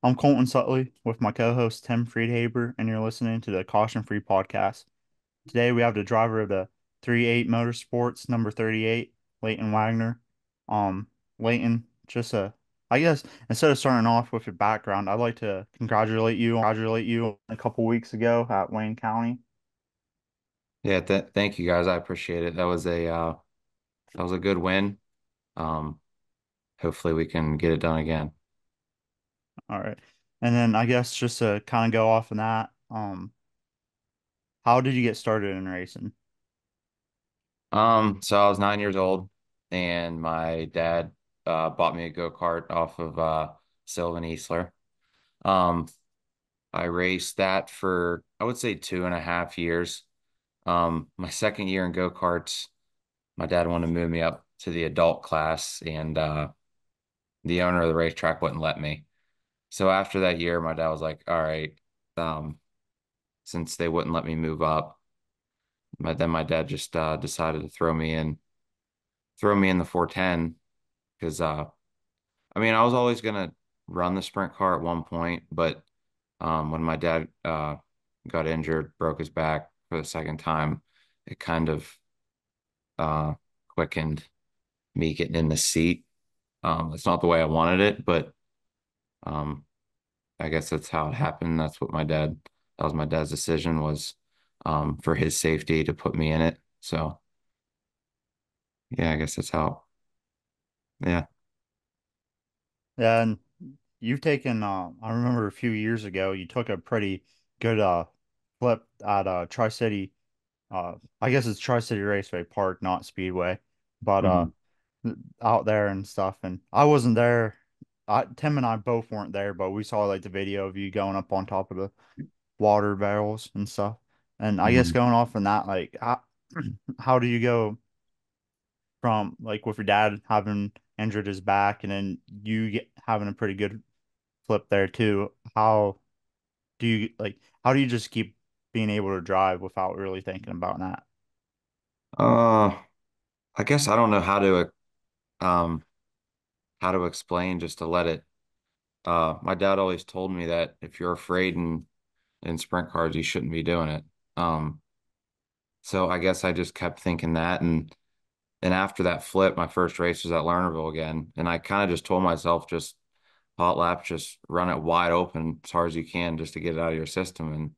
I'm Colton Sutley with my co-host Tim Friedhaber, and you're listening to the Caution Free Podcast. Today we have the driver of the 3-8 Motorsports, number 38, Leyton Wagner. Leyton, I guess instead of starting off with your background, I'd like to congratulate you a couple weeks ago at Wayne County. Yeah, thank you guys. I appreciate it. That was a good win. Um, Hopefully we can get it done again. All right, and then I guess just to kind of go off of that, how did you get started in racing? So I was 9 years old and my dad bought me a go-kart off of Sylvan Easler. Um, I raced that for I would say 2.5 years. My second year in go-karts, my dad wanted to move me up to the adult class and the owner of the racetrack wouldn't let me. So after that year, my dad was like, all right, um, since they wouldn't let me move up. Then my dad just decided to throw me in the 410 because I mean I was always gonna run the sprint car at one point, but when my dad got injured, broke his back for the second time, it kind of uh, quickened me getting in the seat. It's not the way I wanted it, but um, I guess that's how it happened. That was my dad's decision was for his safety to put me in it. So yeah, I guess that's how. Yeah. Yeah, and you've taken, I remember a few years ago, you took a pretty good flip at Tri-City. I guess it's Tri-City Raceway Park, not Speedway, but Mhm. out there and stuff. And I wasn't there. Tim and I both weren't there, but we saw like the video of you going up on top of the water barrels and stuff. And I guess Mhm. going off from that, like, how do you go from like with your dad having injured his back and then having a pretty good flip there too? How do you just keep being able to drive without really thinking about that? Uh, I guess I don't know um how to explain just to let it. My dad always told me that if you're afraid in sprint cars, you shouldn't be doing it. Um, so I guess I just kept thinking that, and after that flip, my first race was at Lernerville again, and I kind of just told myself just hot laps, just run it wide open as hard as you can just to get it out of your system. And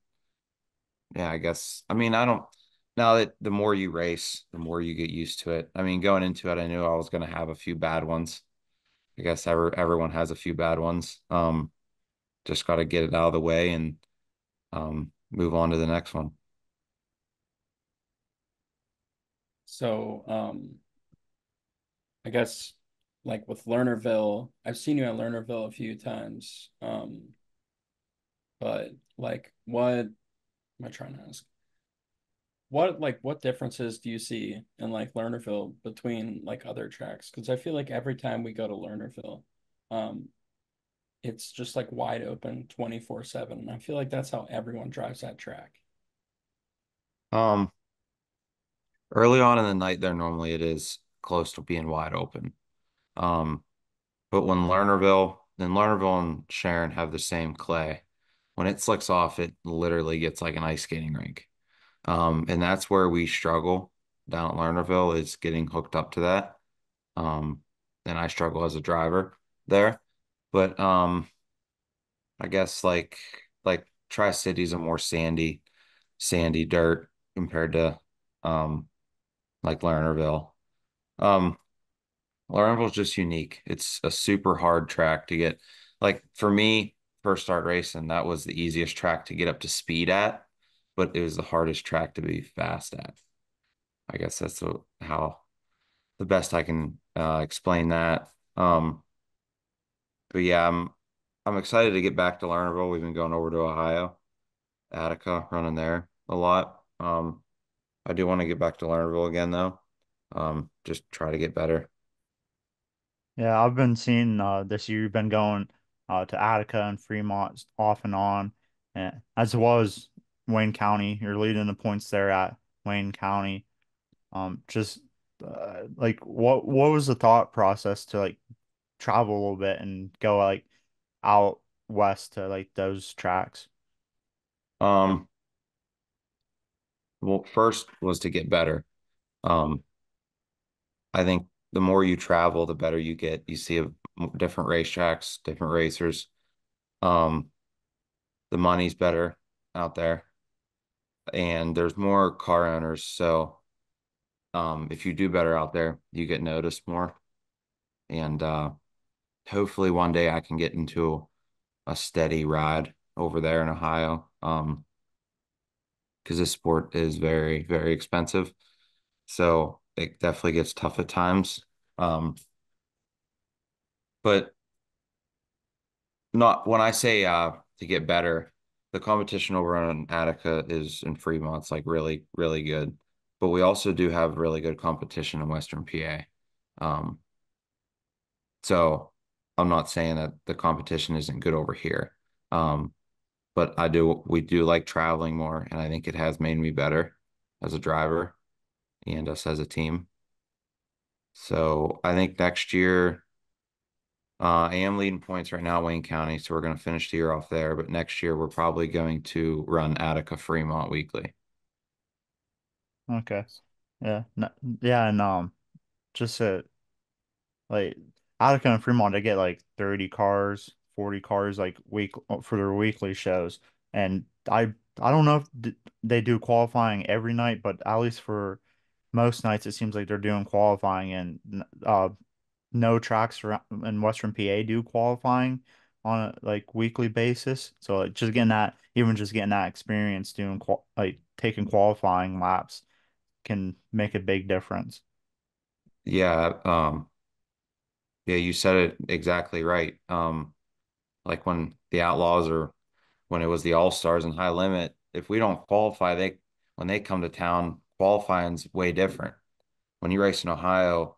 yeah, I guess I mean I don't. Now that the more you race, the more you get used to it. I mean, going into it, I knew I was going to have a few bad ones. I guess everyone has a few bad ones. Just got to get it out of the way and move on to the next one. So, I guess like with Lernerville, I've seen you at Lernerville a few times. But like what am I trying to ask? What differences do you see in like Lernerville between like other tracks? Because I feel like every time we go to Lernerville, um, it's just like wide open 24/7. And I feel like that's how everyone drives that track. Um, Early on in the night there, normally it is close to being wide open. Um, but Lernerville and Sharon have the same clay. When it slicks off, it literally gets like an ice skating rink. And that's where we struggle down at Lernerville is getting hooked up to that. Um, and I struggle as a driver there. But I guess like Tri-City's a more sandy dirt compared to um like Lernerville. Um, Lernerville's just unique. It's a super hard track to get. Like for me, first start racing, that was the easiest track to get up to speed at, but it was the hardest track to be fast at. I guess that's how the best I can explain that. But yeah, I'm excited to get back to Lernerville. We've been going over to Ohio, Attica, running there a lot. I do want to get back to Lernerville again though. Just try to get better. Yeah, I've been seeing this year you've been going to Attica and Fremont off and on, and as well as Wayne County. You're leading the points there at Wayne County. Just like what was the thought process to like travel a little bit and go like out? west to like those tracks? Um, well, first was to get better. Um, I think the more you travel, the better you get. You see different racetracks, different racers. Um, the money's better out there, and there's more car owners. So, if you do better out there, you get noticed more. And hopefully one day I can get into a steady ride over there in Ohio. Because this sport is very, very expensive. So it definitely gets tough at times. Um, but not when I say to get better, the competition over on Attica is in Fremont's like really, really good. But we also do have really good competition in Western PA. Um, so I'm not saying that the competition isn't good over here. Um, but we do like traveling more, and I think it has made me better as a driver and us as a team. So I think next year, I am leading points right now, Wayne County. So we're going to finish the year off there. But next year, we're probably going to run Attica Fremont weekly. Okay. Yeah. No, yeah, and just like Attica and Fremont, they get like 30 cars, 40 cars like for their weekly shows. And I don't know if they do qualifying every night, but at least for most nights it seems like they're doing qualifying, and no tracks in Western PA do qualifying on a like weekly basis. So like just getting that, even just getting that experience doing like taking qualifying laps can make a big difference. Yeah, yeah, you said it exactly right. Like when the Outlaws or when it was the All-Stars and High Limit, if we don't qualify, they when they come to town, qualifying's way different. When you race in Ohio,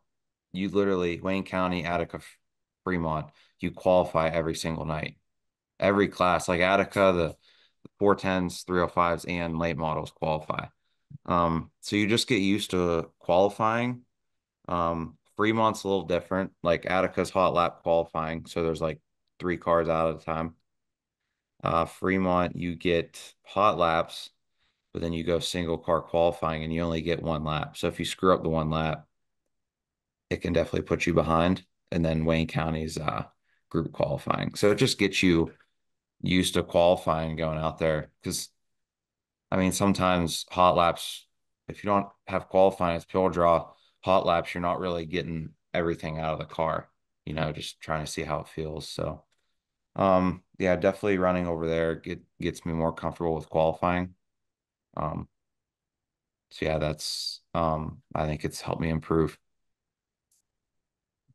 you literally Wayne County, Attica, Fremont, you qualify every single night. Every class, like Attica, the 410s, 305s, and late models qualify. So you just get used to qualifying. Fremont's a little different. Like Attica's hot lap qualifying, so there's like three cars out at a time. Fremont, you get hot laps, but then you go single car qualifying and you only get one lap. So if you screw up the one lap, it can definitely put you behind. And then Wayne County's group qualifying. So it just gets you used to qualifying going out there. Because I mean, sometimes hot laps, if you don't have qualifying as pure draw, hot laps, you're not really getting everything out of the car, just trying to see how it feels. So yeah, definitely running over there gets me more comfortable with qualifying. Um, so yeah, that's I think it's helped me improve.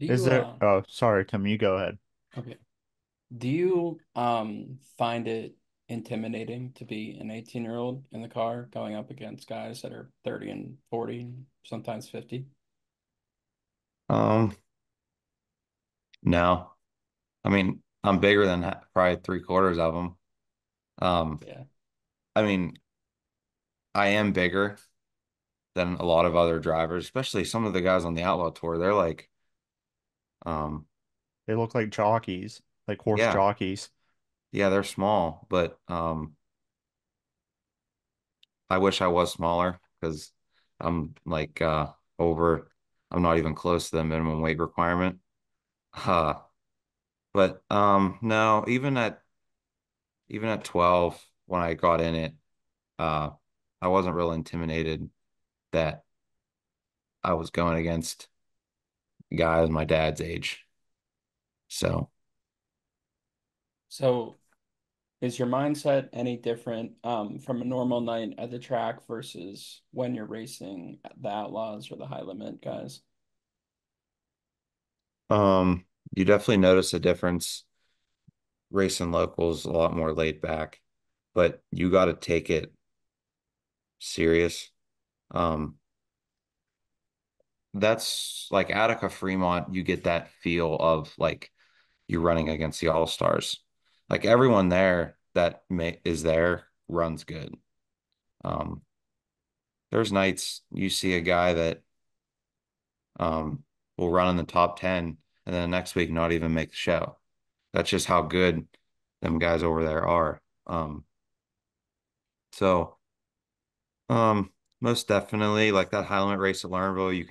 Do Is you there, oh, sorry, Tim, you go ahead. okay. Do you find it intimidating to be an 18-year-old in the car going up against guys that are 30 and 40, sometimes 50? Um, no, I mean, I'm bigger than probably three-quarters of them. Um, Yeah. I mean, I am bigger than a lot of other drivers, especially some of the guys on the Outlaw Tour. They're like, um, They look like jockeys, like horse yeah, jockeys. yeah, they're small, but I wish I was smaller because I'm like over, I'm not even close to the minimum weight requirement. Uh, but no, even at 12 when I got in it, uh, I wasn't real intimidated that I was going against guys my dad's age. So, So is your mindset any different from a normal night at the track versus when you're racing the Outlaws or the high limit guys? you definitely notice a difference. Racing locals a lot more laid back, but you got to take it serious. Um, that's like Attica Fremont, you get that feel of like you're running against the all-stars. Like everyone there that is there runs good. Um, there's nights you see a guy that will run in the top 10 and then the next week not even make the show. That's just how good them guys over there are. So most definitely like that high limit race at Lernerville, you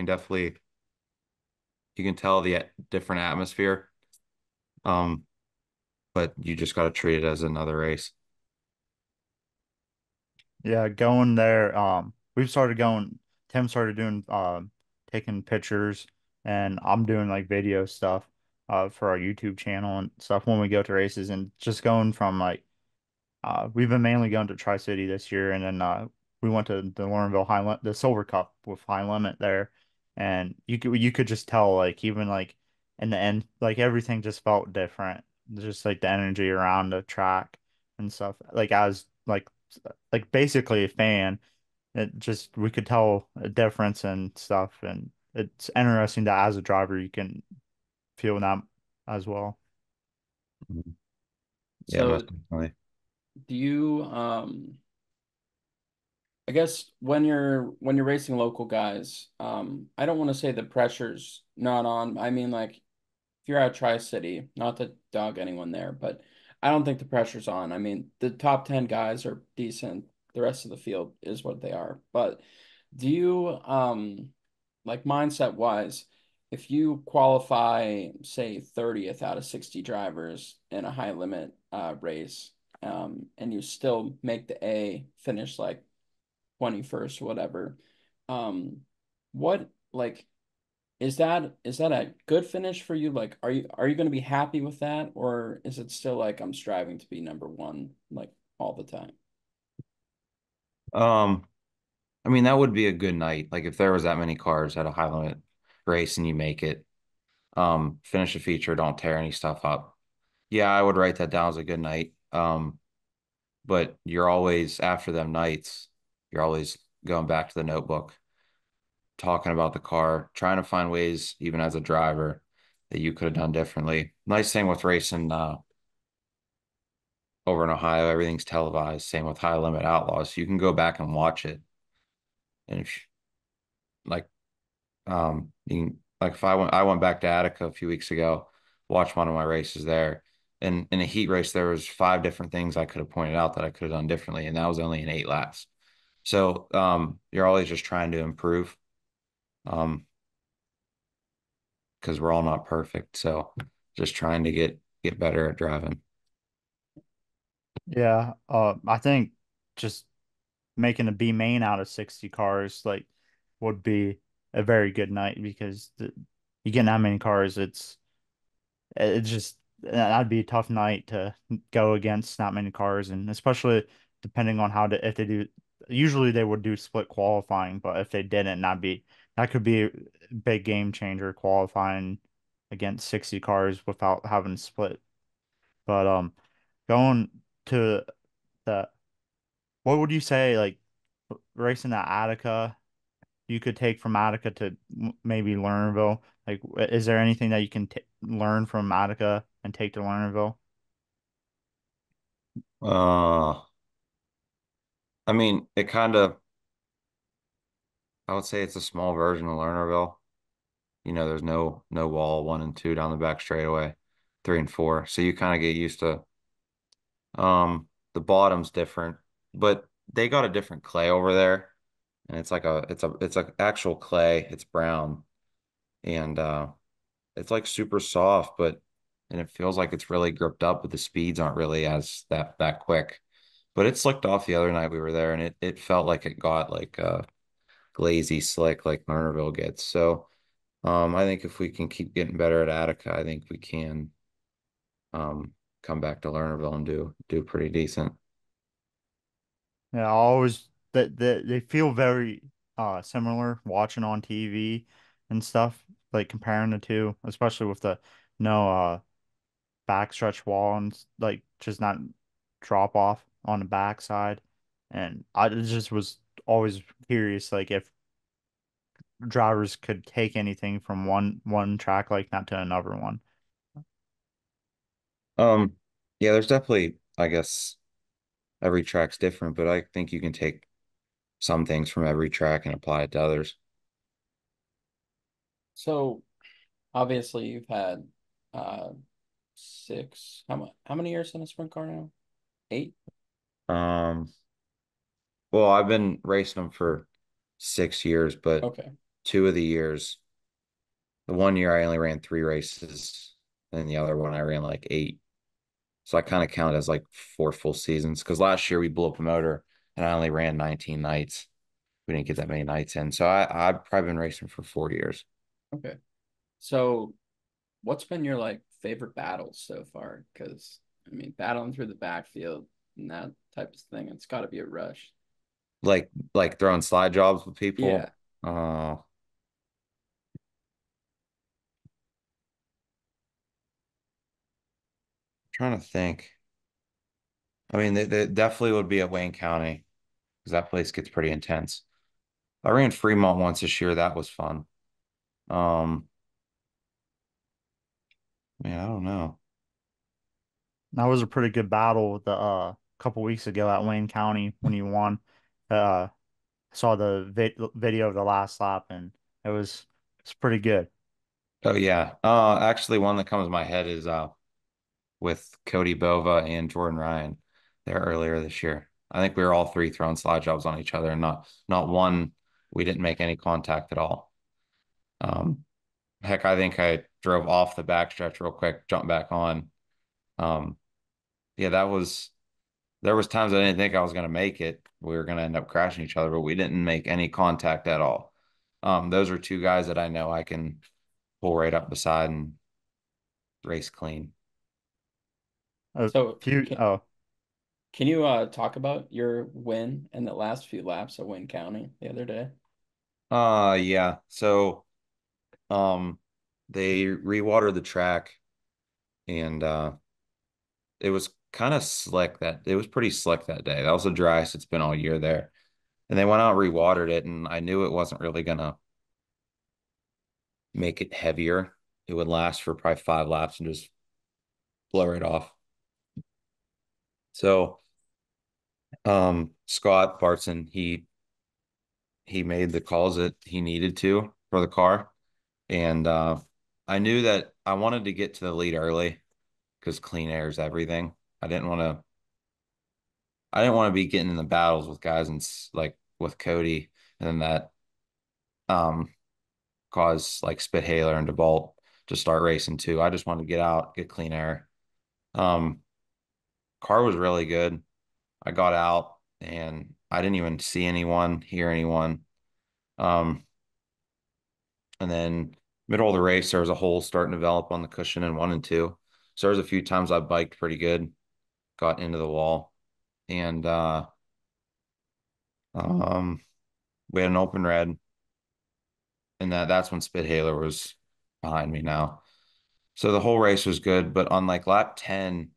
can tell the different atmosphere. Um, but you just got to treat it as another race. Yeah, going there, we've started going, Tim started doing taking pictures and I'm doing like video stuff for our YouTube channel and stuff when we go to races and just going from like we've been mainly going to Tri-City this year, and then we went to the Lawrenceville the Silver Cup with High Limit there, and you could just tell like even like in the end like everything just felt different, just like the energy around the track and stuff. Like as like basically a fan, it just we could tell a difference and stuff, and it's interesting that as a driver you can feel that as well. Mhm. Yeah, So most definitely. do you I guess when you're racing local guys, I don't want to say the pressure's not on. I mean, like if you're at Tri-City, not to dog anyone there, but I don't think the pressure's on. I mean, the top 10 guys are decent. The rest of the field is what they are. But do you like mindset wise, if you qualify, say 30th out of 60 drivers in a high limit race, and you still make the A finish like 21st or whatever. What like is that a good finish for you? Like are you going to be happy with that or is it still like I'm striving to be number one like all the time? Um, I mean, that would be a good night. Like if there was that many cars at a high limit race and you make it, finish a feature, don't tear any stuff up. Yeah, I would write that down as a good night. But you're always after them nights, you're always going back to the notebook, talking about the car, trying to find ways, even as a driver, that you could have done differently. Nice thing with racing over in Ohio, everything's televised. Same with High Limit Outlaws. You can go back and watch it. And if like you can like if I went back to Attica a few weeks ago, watched one of my races there. And in a heat race, there was five different things I could have pointed out that I could have done differently, and that was only in 8 laps. So you're always just trying to improve. Um, because we're all not perfect. So just trying to get better at driving. Yeah, I think just making a B main out of 60 cars like would be a very good night because you get that many cars, it's just that'd be a tough night to go against that many cars, and especially depending on if they do. Usually they would do split qualifying, but if they didn't, that could be a big game changer qualifying against 60 cars without having split. But going to the what would you say like racing at Attica you could take from Attica to maybe Lernerville? Like, is there anything that you can t learn from Attica and take to Lernerville? Uh, I mean, I would say it's a small version of Lernerville. You know, there's no wall 1 and 2 down the back straightaway, 3 and 4. So you kind of get used to the bottom's different, but they got a different clay over there, and it's a actual clay. It's brown and it's like super soft, but and it feels like it's really gripped up, but the speeds aren't really as that quick. But it slicked off the other night we were there, and it felt like it got like glazy slick like Lernerville gets. So I think if we can keep getting better at Attica, I think we can um come back to Lernerville and do pretty decent. Yeah, I always that they feel very similar watching on TV and stuff, like comparing the two, especially with the no backstretch wall and like just not drop off on the backside. And I just was always curious, like if drivers could take anything from one track like that to another one. Um, yeah, there's definitely, I guess, every track's different, but I think you can take some things from every track and apply it to others. So obviously you've had uh 6. How many years in a sprint car now? 8? Um, well, I've been racing them for 6 years, but Okay. 2 of the years, the one year I only ran 3 races, and the other one I ran like 8. So I kind of count it as like 4 full seasons because last year we blew up a motor and I only ran 19 nights. We didn't get that many nights in. So I've probably been racing for 4 years. Okay. So what's been your like favorite battles so far? Because I mean, battling through the backfield and that type of thing, it's got to be a rush. Like throwing slide jobs with Yeah. people. Trying to think. I mean, they definitely would be at Wayne County because that place gets pretty intense. I ran Fremont once this year. That was fun. Um, Man, I don't know. That was a pretty good battle the couple weeks ago at Wayne County when you won. Uh, saw the video of the last lap and it's pretty good. Oh yeah. Actually, one that comes to my head is with Cody Bova and Jordan Ryan there earlier this year. I think we were all three throwing slide jobs on each other, and not one. We didn't make any contact at all. Um, Heck, I think I drove off the backstretch real quick, jumped back on. Um, yeah, that was there was times I didn't think I was going to make it. We were going to end up crashing each other, but we didn't make any contact at all. Those are two guys that I know I can pull right up beside and race clean. A So few can you talk about your win in the last few laps at Wayne County the other day? Yeah. So, um, they rewatered the track and it was kind of slick that it was pretty slick that day. That was the driest it's been all year there. And they went out and rewatered it, and I knew it wasn't really gonna make it heavier. It would last for probably 5 laps and just blow right off. So, Scott Bartson, he made the calls that he needed to for the car. And I knew that I wanted to get to the lead early because clean air is everything. I didn't want to I didn't want to be getting in the battles with guys and like with Cody and then that um cause like Spithaler and DeVault to start racing too. I just wanted to get out, get clean air. Um Car was really good. I got out and I didn't even see anyone, hear anyone. Um and then middle of the race there was a hole starting to develop on the cushion in 1 and 2. So there was a few times I biked pretty good, got into the wall and um we had an open red and that's when Spithaler was behind me now. So the whole race was good, but on like lap 10,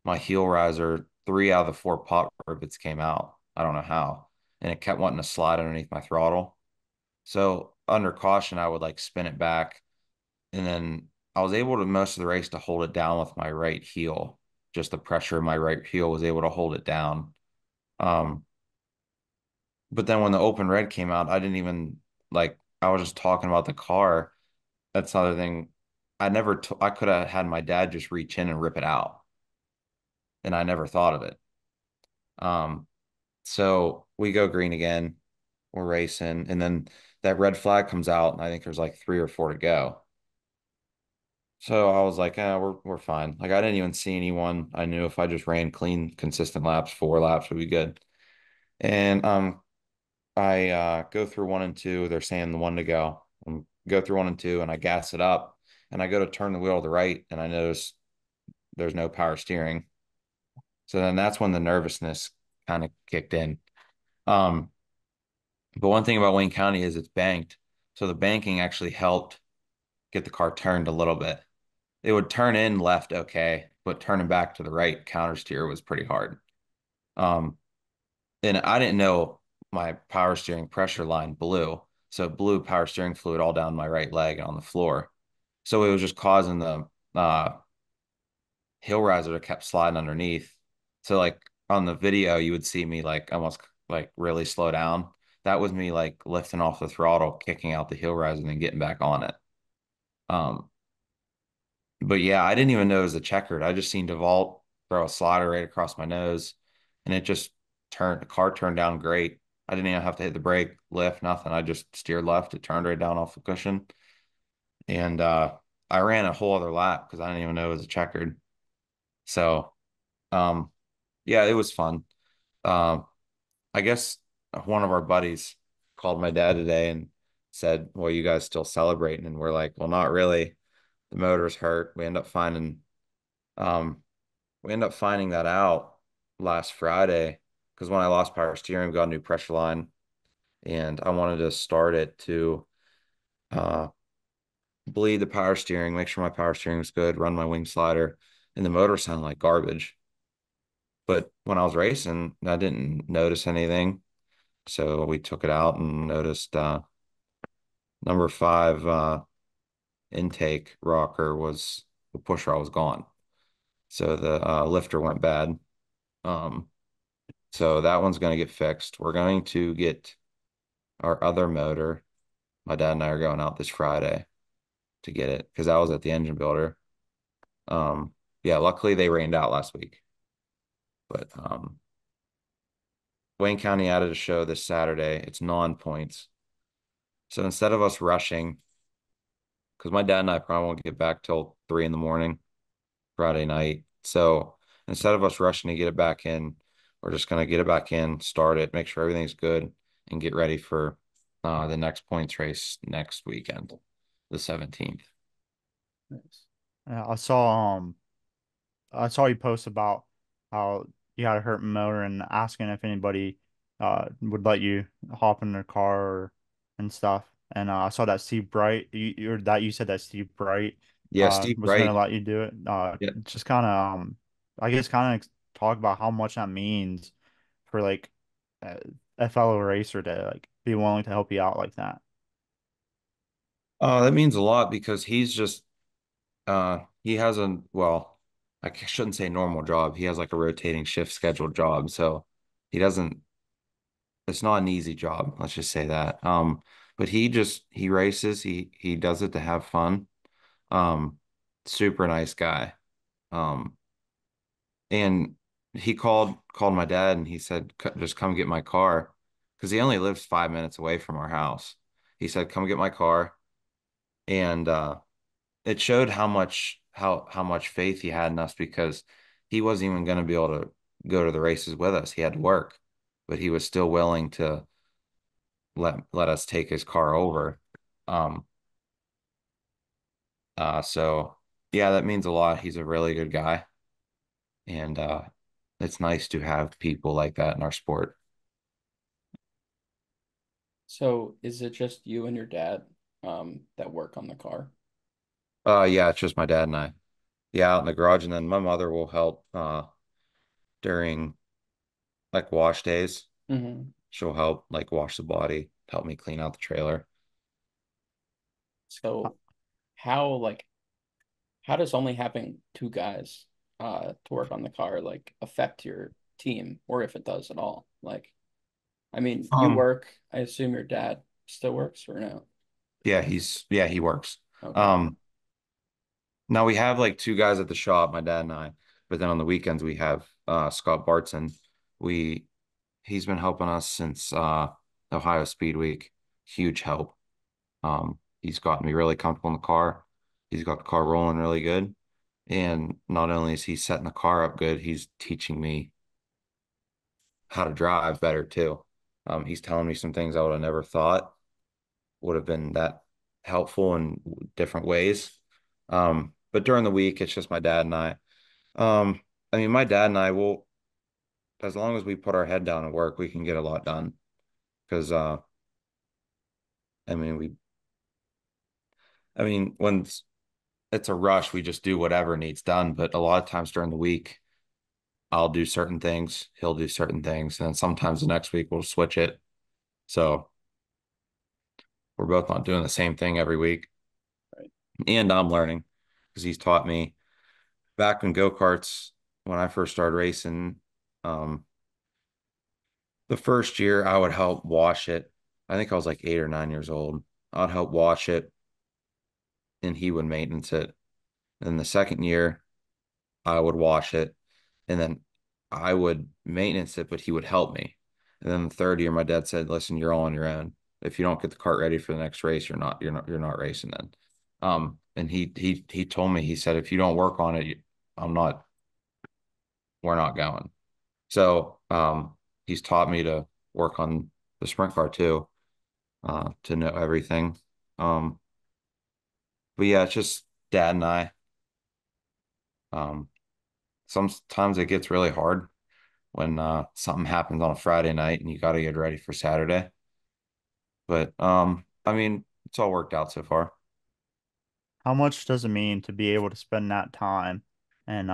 my heel riser, 3 out of the 4 pot rivets came out. I don't know how. And it kept wanting to slide underneath my throttle. So under caution, I would like spin it back. And then I was able to most of the race to hold it down with my right heel. Just the pressure of my right heel was able to hold it down. Um, but then when the open red came out, I didn't even like I was just talking about the car. That's the other thing. I could have had my dad just reach in and rip it out, and I never thought of it. Um, so we go green again. We're racing, and then that red flag comes out, and I think there's like 3 or 4 to go. So I was like, we're fine. Like I didn't even see anyone. I knew if I just ran clean, consistent laps, 4 laps would be good. And I go through 1 and 2. They're saying the 1 to go. Go through 1 and 2, and I gas it up, and I go to turn the wheel to the right, and I notice there's no power steering. So then that's when the nervousness kind of kicked in. Um, but one thing about Wayne County is it's banked. So the banking actually helped get the car turned a little bit. It would turn in left okay, but turning back to the right counter steer was pretty hard. Um, and I didn't know my power steering pressure line blew. So it blew power steering fluid all down my right leg on the floor. So it was just causing the hill riser that kept sliding underneath. So like on the video, you would see me like almost like really slow down. That was me like lifting off the throttle, kicking out the hill riser, and then getting back on it. Um, But yeah, I didn't even know it was a checkered. I just seen DeVault throw a slider right across my nose, and it just turned. The car turned down great. I didn't even have to hit the brake, lift, nothing. I just steered left. It turned right down off the cushion, and I ran a whole other lap because I didn't even know it was a checkered. So, um, yeah, it was fun. Um, I guess one of our buddies called my dad today and said, "Well, you guys still celebrating?" And we're like, "Well, not really. The motor's hurt." Um, we end up finding that out last Friday because when I lost power steering, we got a new pressure line, and I wanted to start it to uh, bleed the power steering, make sure my power steering was good, run my wing slider, and the motor sounded like garbage. But when I was racing, I didn't notice anything. So we took it out and noticed number five intake rocker was the push rod was gone. So the lifter went bad. Um, so that one's going to get fixed. We're going to get our other motor. My dad and I are going out this Friday to get it because I was at the engine builder. Um, yeah, luckily they rained out last week, but Wayne County added a show this Saturday. It's non-points. So instead of us rushing, because my dad and I probably won't get back till 3 in the morning Friday night. So instead of us rushing to get it back in, we're just gonna get it back in, start it, make sure everything's good, and get ready for the next points race next weekend, the 17th. Nice. Yeah, I saw you post about how you had a hurt motor and asking if anybody would let you hop in their car and stuff. And I saw that Steve Bright, you said that Steve Bright Yeah, Steve was gonna Wright. let you do it. Yeah. Just kind of I guess kind of talk about how much that means for like a, a fellow racer to like be willing to help you out like that. Oh, that means a lot because he has well, shouldn't say normal job. He has like a rotating shift scheduled job. So he doesn't it's not an easy job, let's just say that. But he races, he does it to have fun. Um, Super nice guy. Um, and he called my dad and he said, Just come get my car," because he only lives 5 minutes away from our house. He said, "Come get my car," and it showed how much faith he had in us because he wasn't even going to be able to go to the races with us. He had to work, but he was still willing to let us take his car over. Um, so yeah, that means a lot. He's a really good guy, and it's nice to have people like that in our sport. So is it just you and your dad that work on the car? Yeah, it's just my dad and I. Yeah, out in the garage, and then my mother will help during like wash days. Hmm. She'll help like wash the body, help me clean out the trailer. So how like how does only having two guys to work on the car like affect your team, or if it does at all? Like, I mean, you Um, work, I assume your dad still works or no? yeah, he works. Okay. Um, Now we have like two guys at the shop, my dad and I, but then on the weekends we have Scott Bartson. We He's been helping us since Ohio Speed Week. Huge help. He's gotten me really comfortable in the car. He's got the car rolling really good. And not only is he setting the car up good, he's teaching me how to drive better too. He's telling me some things I would have never thought would have been that helpful in different ways. But during the week, it's just my dad and I. I mean, my dad and I will, as long as we put our head down and work, we can get a lot done. Because, I mean, when it's a rush, we just do whatever needs done. But a lot of times during the week, I'll do certain things, he'll do certain things, and then sometimes the next week we'll switch it. So we're both not doing the same thing every week. Right. And I'm learning because he's taught me back in go-karts when I first started racing. Um, the first year I would help wash it. I think I was like 8 or 9 years old. I'd help wash it and he would maintenance it. And the second year, I would wash it, and then I would maintenance it, but he would help me. And then the third year, my dad said, "Listen, you're all on your own. If you don't get the cart ready for the next race, you're not racing then." And he told me, he said, "If you don't work on it, I'm not, we're not going." So he's taught me to work on the sprint car too, to know everything. Um, but yeah, it's just dad and I. Um, Sometimes it gets really hard when something happens on a Friday night and you got to get ready for Saturday. But I mean, it's all worked out so far. How much does it mean to be able to spend that time and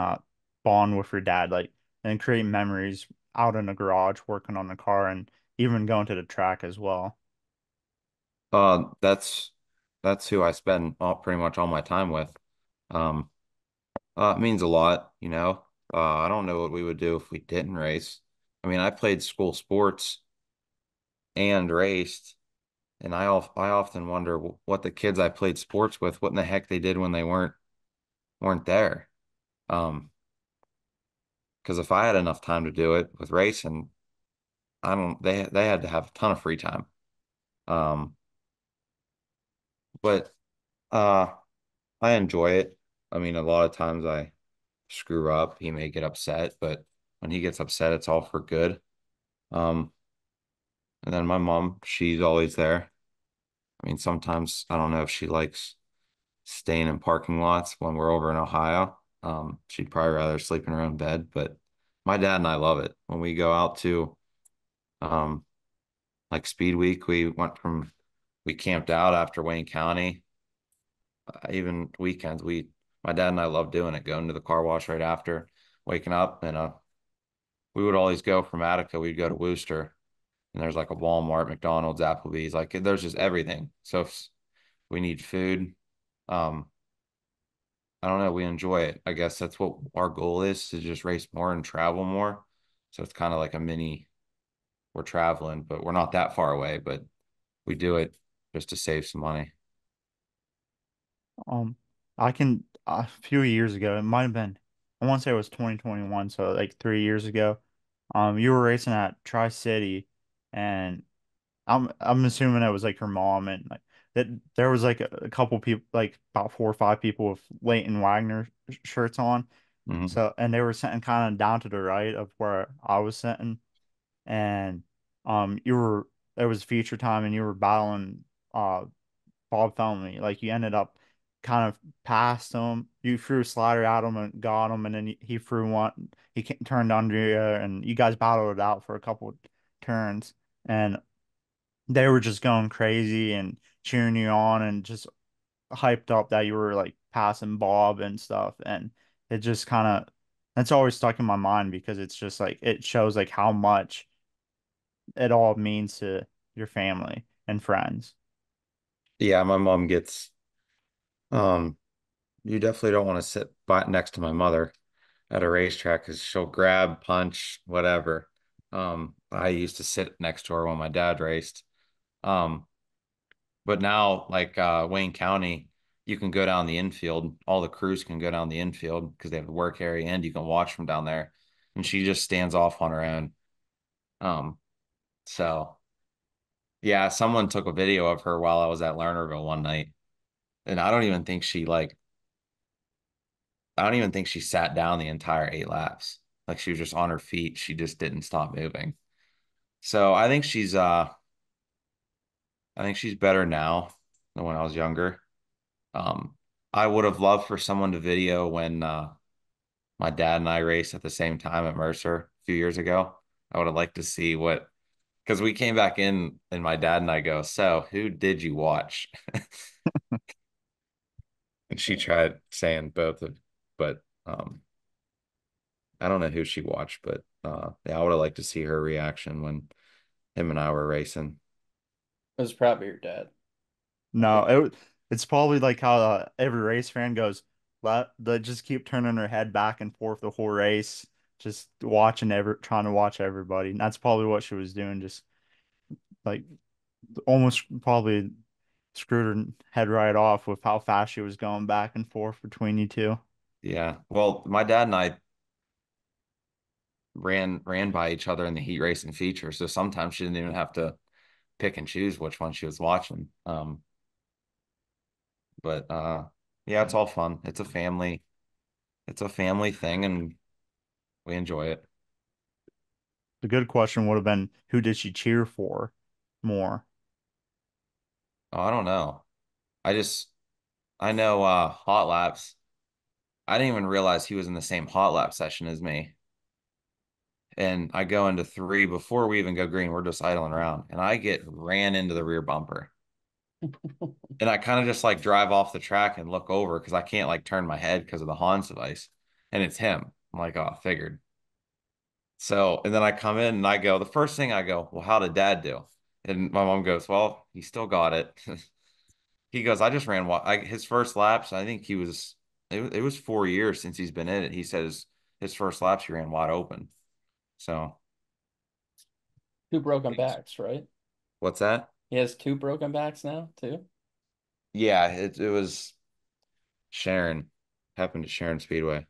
bond with your dad, like, and create memories out in the garage working on the car and even going to the track as well? Uh, that's that's who I spend pretty much all my time with. Um, it means a lot, you know. I don't know what we would do if we didn't race. I mean, I played school sports and raced, and I often wonder what the kids I played sports with, what in the heck they did when they weren't there. Um, because if I had enough time to do it with racing, I don't they had to have a ton of free time. Um, but uh I enjoy it. I mean, a lot of times I screw up, he may get upset, but when he gets upset, it's all for good. Um, and then my mom, she's always there. I mean, sometimes I don't know if she likes staying in parking lots when we're over in Ohio. She'd probably rather sleep in her own bed, but my dad and I love it. When we go out to um like Speed Week, we camped out after Wayne County. Even weekends, my dad and I love doing it, going to the car wash right after waking up, and we would always go from Attica. We'd go to Wooster, and there's like a Walmart, McDonald's, Applebee's, like there's just everything. So if we need food, um, I don't know, we enjoy it. I guess that's what our goal is, to just race more and travel more. So it's kind of like a mini, we're traveling, but we're not that far away, but we do it just to save some money. Um, I can a few years ago, it might have been, I want to say it was 2021, so like 3 years ago. You were racing at Tri-City, and I'm assuming it was like her mom and like that there was like a couple people, like about 4 or 5 people with Leyton Wagner shirts on. Hmm. So and they were sitting kind of down to the right of where I was sitting, and you were there was feature time and you were battling Bob Felmy. Like you ended up kind of past him. You threw a slider at him and got him, and then he threw one. Turned under you, and you guys battled it out for a couple turns. And they were just going crazy and cheering you on and just hyped up that you were like passing Bob and stuff. And it just kind of that's always stuck in my mind because it's just like it shows like how much it all means to your family and friends. Yeah, my mom gets, um, you definitely don't want to sit by next to my mother at a racetrack because she'll grab, punch, whatever. I used to sit next to her when my dad raced. Um, but now, like Wayne County, you can go down the infield. All the crews can go down the infield because they have the work area and you can watch from down there. And she just stands off on her own. Um, so yeah, someone took a video of her while I was at Lernerville one night, and I don't even think she sat down the entire 8 laps. Like she was just on her feet. She just didn't stop moving. So I think she's better now than when I was younger. Um, I would have loved for someone to video when my dad and I raced at the same time at Mercer a few years ago. I would have liked to see what, because we came back in and my dad and I go, "So who did you watch?" And she tried saying both of, but I don't know who she watched, but yeah, I would have liked to see her reaction when him and I were racing. It was probably your dad. I No, think. it's probably like how every race fan goes, let they just keep turning their head back and forth the whole race, just trying to watch everybody. And that's probably what she was doing, just like almost probably. screwed her head right off with how fast she was going back and forth between you two. Yeah. Well, my dad and I ran by each other in the heat racing feature, so sometimes she didn't even have to pick and choose which one she was watching. But yeah, it's all fun. It's a family thing, and we enjoy it. The good question would have been, who did she cheer for more? Oh, I don't know. I just I know hot laps. I didn't even realize he was in the same hot lap session as me. And I go into three before we even go green. We're just idling around, and I get ran into the rear bumper. And I kind of just like drive off the track and look over because I can't like turn my head because of the Hans device. And it's him. I'm like, oh, figured. So, and then I come in and I go, the first thing I go, well, how did dad do? And my mom goes, well, he still got it. He goes, I just ran his first laps. I think it was 4 years since he's been in it. He says his first laps he ran wide open. So, Two broken backs, right? what's that? He has two broken backs now, too. Yeah, it was Sharon. Happened at Sharon Speedway.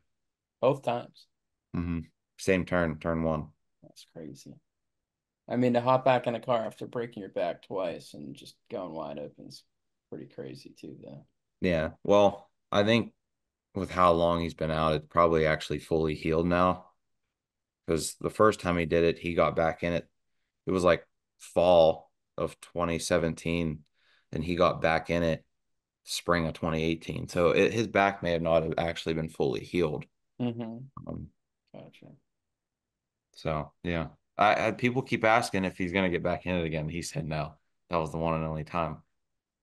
Both times. hmm Same turn one. That's crazy. I mean, to hop back in a car after breaking your back twice and just going wide open is pretty crazy too, though. Yeah. Well, I think with how long he's been out, it's probably actually fully healed now. Because the first time he did it, he got back in it. It was like fall of 2017, and he got back in it spring of 2018. So his back may have not have actually been fully healed. Mm-hmm. Um, Gotcha. so yeah, people keep asking if he's gonna get back in it again. He said no. That was the one and only time.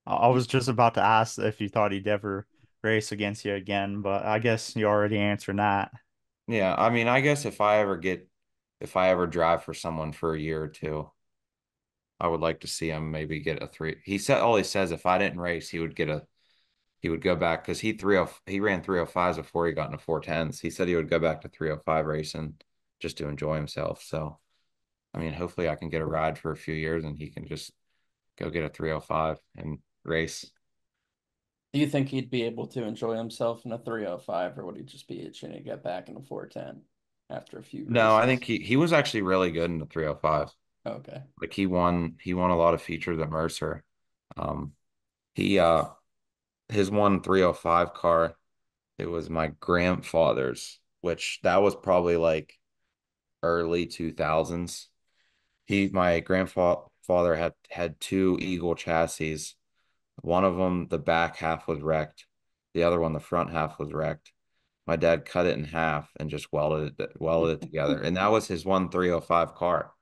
I was just about to ask if you thought he'd ever race against you again, but I guess you already answered that. Yeah, I mean, I guess if I ever drive for someone for a year or two, I would like to see him maybe get a three. He says if I didn't race, he would go back because he ran 305s before he got into 410s. He said he would go back to 305 racing just to enjoy himself. So, I mean, hopefully I can get a ride for a few years and he can just go get a 305 and race. Do you think he'd be able to enjoy himself in a 305, or would he just be itching to get back in a 410 after a few No, I think races? he was actually really good in the 305. Okay. Like he won a lot of features at Mercer. Um, he his one 305 car, it was my grandfather's, which that was probably like early 2000s. My grandfather had two Eagle chassis. One of them, the back half was wrecked. The other one, the front half was wrecked. My dad cut it in half and just welded it together. And that was his one 305 car.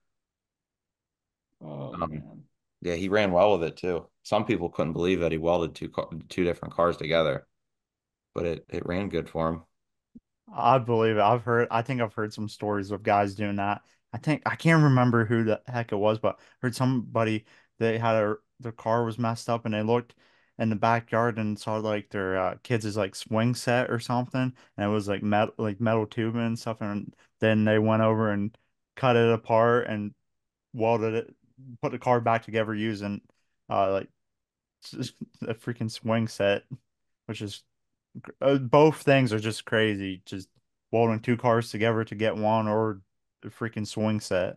Oh Um, man. yeah, he ran well with it too. Some people couldn't believe that he welded two different cars together, but it ran good for him. I believe it. I think I've heard some stories of guys doing that. I can't remember who the heck it was, but heard somebody they had their car was messed up and they looked in the backyard and saw like their kids' like swing set or something, and it was like metal tubing and stuff, and then they went over and cut it apart and welded it, put the car back together using like a freaking swing set, which is both things are just crazy. Just welding two cars together to get one or a freaking swing set.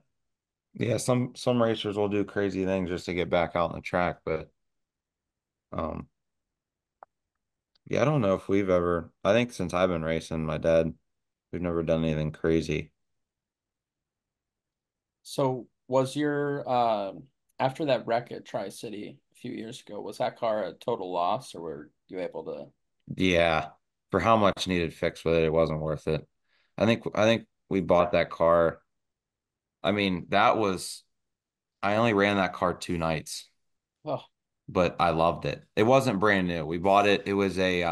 Yeah, some racers will do crazy things just to get back out on the track, but um yeah, I don't know if we've ever I think since I've been racing, my dad, we've never done anything crazy. So was your after that wreck at Tri-City a few years ago, was that car a total loss, or were you able to? Yeah, for how much needed fixed with it, it wasn't worth it. I think we bought that car. I mean, I only ran that car 2 nights, Oh. but I loved it. It wasn't brand new. We bought it. It was a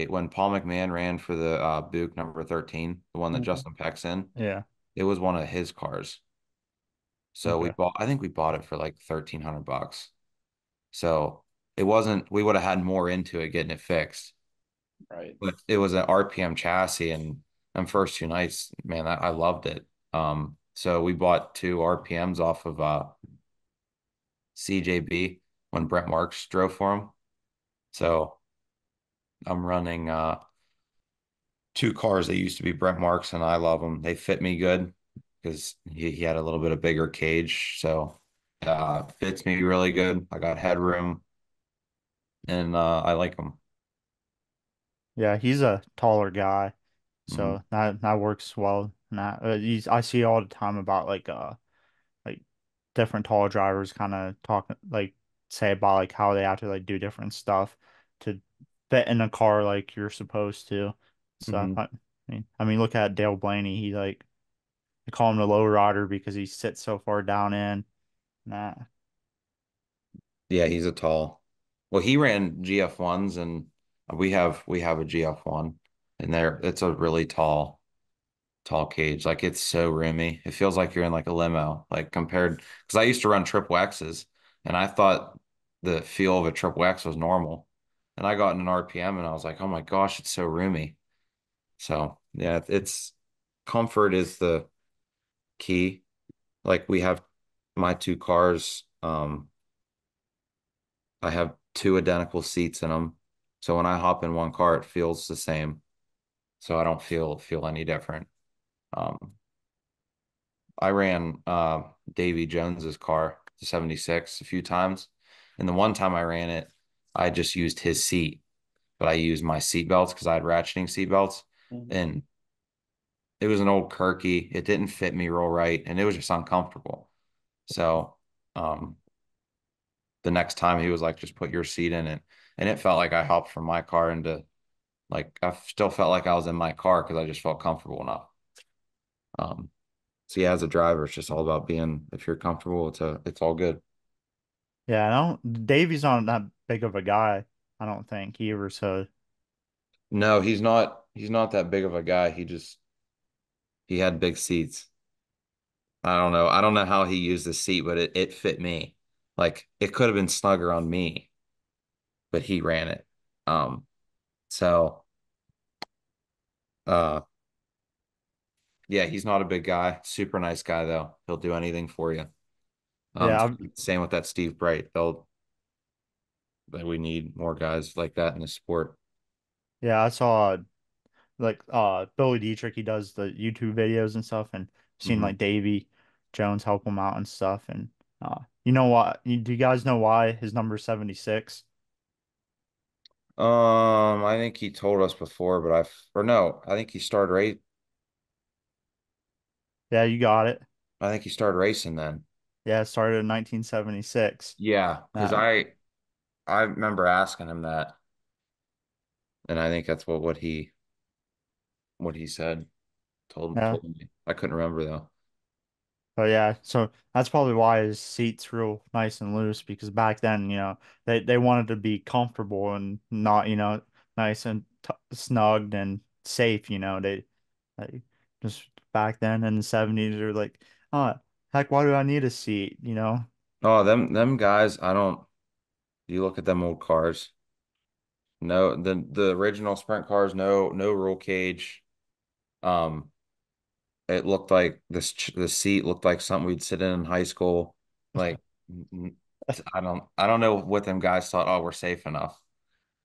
when Paul McMahon ran for the Buick number 13, the one that Mhm. Justin Peck's in. Yeah. It was one of his cars. So Okay. I think we bought it for like $1,300. So we would have had more into it getting it fixed. Right. But it was an RPM chassis, and them first 2 nights, man, I loved it. So we bought two RPMs off of CJB. when Brent Marks drove for him. So I'm running two cars that used to be Brent Marks, and I love them. They fit me good because he had a little bit of bigger cage, so fits me really good. I got headroom, and I like them. Yeah, he's a taller guy, Hmm. so that works well. And I see all the time about like different tall drivers kind of talk like say about like how they have to like do different stuff to fit in a car like you're supposed to. So Hmm. I mean look at Dale Blaney. He like they call him the low rider because he sits so far down in. Nah. Yeah, he's a tall. Well, he ran GF1s, and we have a GF1, and there it's a really tall cage. Like it's so roomy. It feels like you're in like a limo. Like compared, because I used to run triple X's, and I thought the feel of a triple X was normal. And I got in an RPM, and I was like, oh my gosh, it's so roomy. So yeah, it's comfort is the key. Like we have my two cars. I have two identical seats in them. So when I hop in one car, it feels the same. So I don't feel any different. Um, I ran Davy Jones's car, the 76, a few times. And the one time I ran it, I just used his seat, but I used my seat belts because I had ratcheting seat belts. Mhm. And it was an old Kirky. It didn't fit me real right, and it was just uncomfortable. So um, the next time he was like, just put your seat in it. And it felt like I hopped from my car into like I still felt like I was in my car because I just felt comfortable enough. Um, so yeah, as a driver, it's just all about being if you're comfortable, it's all good. Yeah, I don't Davey's not that big of a guy, I don't think he ever so No, he's not that big of a guy. He had big seats. I don't know. I don't know how he used the seat, but it fit me. Like it could have been snugger on me, but he ran it. Um, so uh yeah, he's not a big guy. Super nice guy though. He'll do anything for you. yeah, I've, Same with that Steve Bright. We need more guys like that in the sport. yeah, I saw like Billy Dietrich, he does the YouTube videos and stuff, and seen Hmm. like Davey Jones help him out and stuff. And you know what? Do you guys know why his number is 76? I think he told us before, but or no, I think he started race. Yeah, you got it. I think he started racing then. Yeah, it started in 1976. Yeah, because Uh, I remember asking him that, and I think that's what he said. yeah. Told me. I couldn't remember though. But yeah, so that's probably why his seat's real nice and loose because back then, they wanted to be comfortable and not, nice and t snugged and safe, they just back then in the 70s are like, oh, heck, why do I need a seat? Oh, them guys, I don't. You look at them old cars. No, the original sprint cars, no roll cage. Um, it looked like the seat looked like something we'd sit in high school. Like n- I don't know what them guys thought, oh, we're safe enough.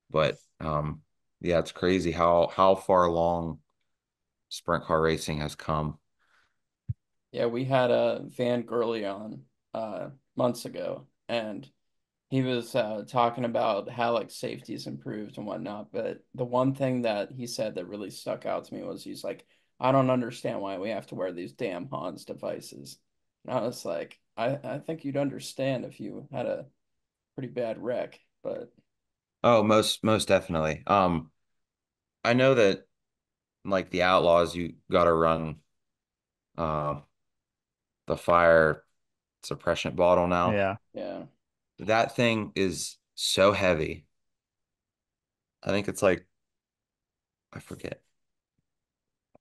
But yeah, it's crazy how far along sprint car racing has come. Yeah, we had a Van Gurley on months ago, and he was talking about how like safety's improved and whatnot. But the one thing that he said that really stuck out to me was he's like, I don't understand why we have to wear these damn Hans devices. And I was like, I think you'd understand if you had a pretty bad wreck, but Oh, most definitely. I know that like the Outlaws, you got to run uh the fire suppression bottle now. Yeah. yeah. That thing is so heavy. I think it's like I forget.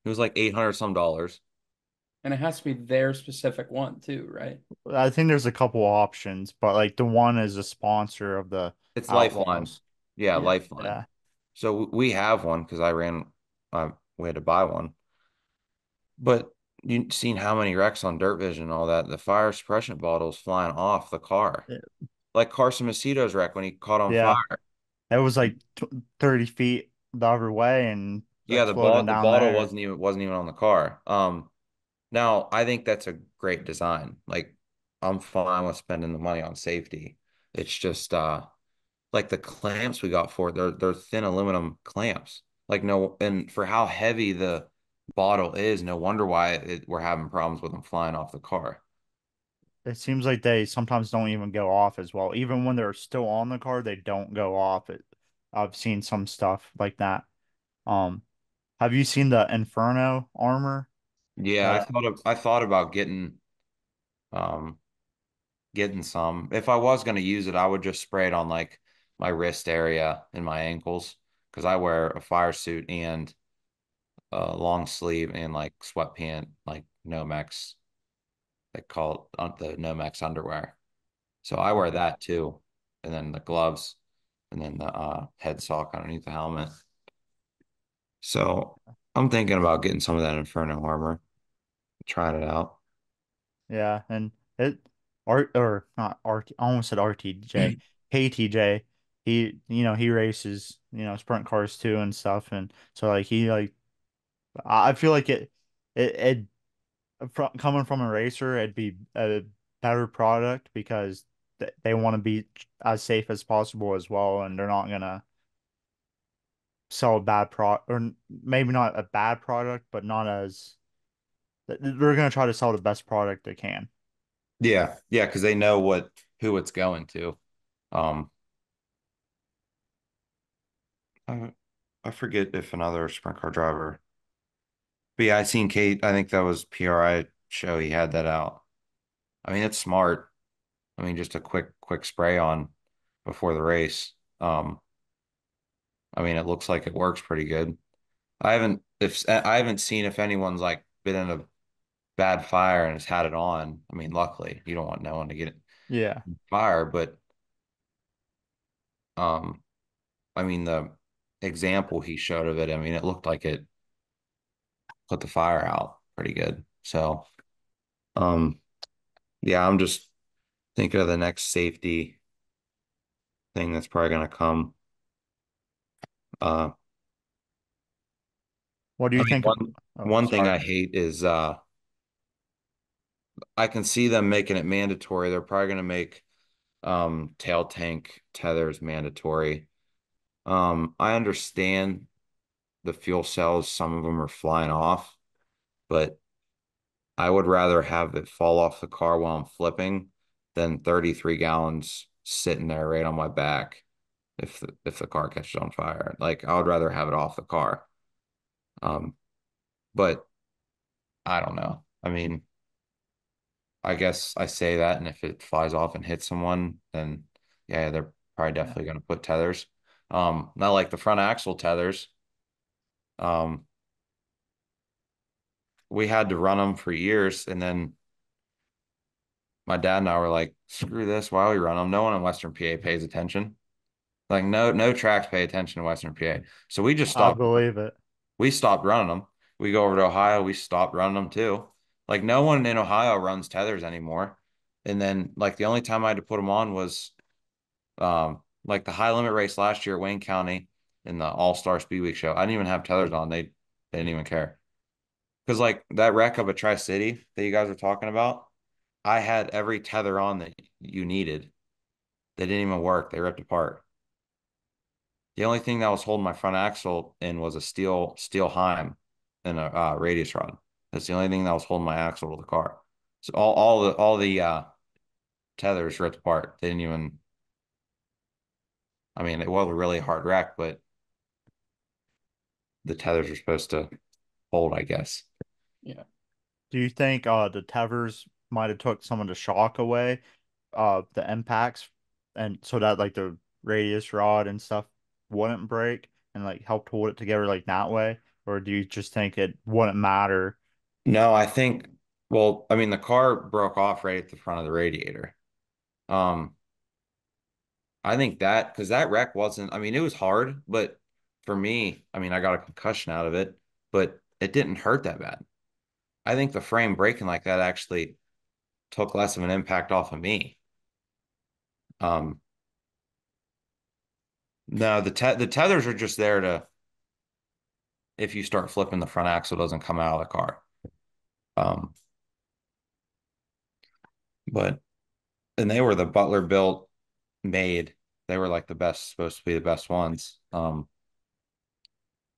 It was like 800 some dollars. And it has to be their specific one too, right? I think there's a couple options, but like the one is a sponsor of the It's Lifeline. Outlaws. Yeah, Yeah. Lifeline. Yeah. So we have one because we had to buy one. But you seen how many wrecks on Dirt Vision and all that? The fire suppression bottle is flying off the car. like Carson Macedo's wreck when he caught on Yeah, fire. it was like 30 feet the other way and Yeah, exploding the down bottle there. wasn't even on the car. Now I think that's a great design. Like I'm fine with spending the money on safety. It's just like the clamps we got for it, they're thin aluminum clamps. Like no, and for how heavy the bottle is, no wonder why we're having problems with them flying off the car. It seems like they sometimes don't even go off as well. Even when they're still on the car, they don't go off. I've seen some stuff like that. Um, have you seen the Inferno armor? Yeah, The I thought about um getting some. If I was going to use it, I would just spray it on like my wrist area and my ankles because I wear a fire suit and a long sleeve and like sweatpant, like Nomex. They call it the Nomex underwear. So I wear Okay. that too, and then the gloves, and then the head sock underneath the helmet. So I'm thinking about getting some of that Inferno armor, trying it out. Yeah, and it art or not RT, I almost said RTJ. KTJ. He races, sprint cars too and stuff, and so like I feel like coming from a racer, it'd be a better product because they want to be as safe as possible as well, and they're not gonna sell a bad product, or maybe not a bad product, but not as they're gonna try to sell the best product they can. Yeah, yeah, because they know who it's going to. Um, I, I forget if another sprint car driver. But yeah, I seen Kate. I think that was PRI show. He had that out. I mean, it's smart. I mean, just a quick spray on before the race. I mean, it looks like it works pretty good. I haven't seen if anyone's like been in a bad fire and has had it on. I mean, luckily, you don't want no one to get it Yeah, fire, but um, I mean the example he showed of it. I mean, it looked like it put the fire out pretty good. So, um, yeah, I'm just thinking of the next safety thing that's probably going to come. Uh, what do I you mean, think of? Oh, one thing sorry. I hate is I can see them making it mandatory. They're probably going to make tail tank tethers mandatory. I understand the fuel cells, some of them are flying off, but I would rather have it fall off the car while I'm flipping than 33 gallons sitting there right on my back if the car catches on fire. Like I would rather have it off the car. Um, but I don't know. I mean, I guess I say that, and if it flies off and hits someone, then yeah, they're probably Yeah. definitely going to put tethers. Not like the front axle tethers. Um, we had to run them for years, and then my dad and I were like, "Screw this! Why we run them? No one in Western PA pays attention. Like, no tracks pay attention in Western PA. So we just I stopped. believe it. We stopped running them. We go over to Ohio. We stopped running them too. Like, no one in Ohio runs tethers anymore. And then, like, the only time I had to put them on was like the high limit race last year at Wayne County in the All Star Speed Week show. I didn't even have tethers on. They didn't even care. Because like that wreck of a Tri City that you guys were talking about, I had every tether on that you needed. They didn't even work. They ripped apart. The only thing that was holding my front axle in was a steel Heim and a radius rod. That's the only thing that was holding my axle to the car. So all the tethers ripped apart. They didn't even. I mean, it was a really hard wreck, but the tethers were supposed to hold, I guess. Yeah. Do you think the tethers might have took some of the shock away, the impacts, and so that like the radius rod and stuff wouldn't break and like helped hold it together like that way? Or do you just think it wouldn't matter? No, I think. Well, I mean, the car broke off right at the front of the radiator. Um, I think that because that wreck wasn't. I mean, it was hard, but for me, I mean, I got a concussion out of it, but it didn't hurt that bad. I think the frame breaking like that actually took less of an impact off of me. Um, no, the tethers are just there to if you start flipping, the front axle doesn't come out of the car. Um, but and they were the Butler built made. They were like the best, supposed to be the best ones.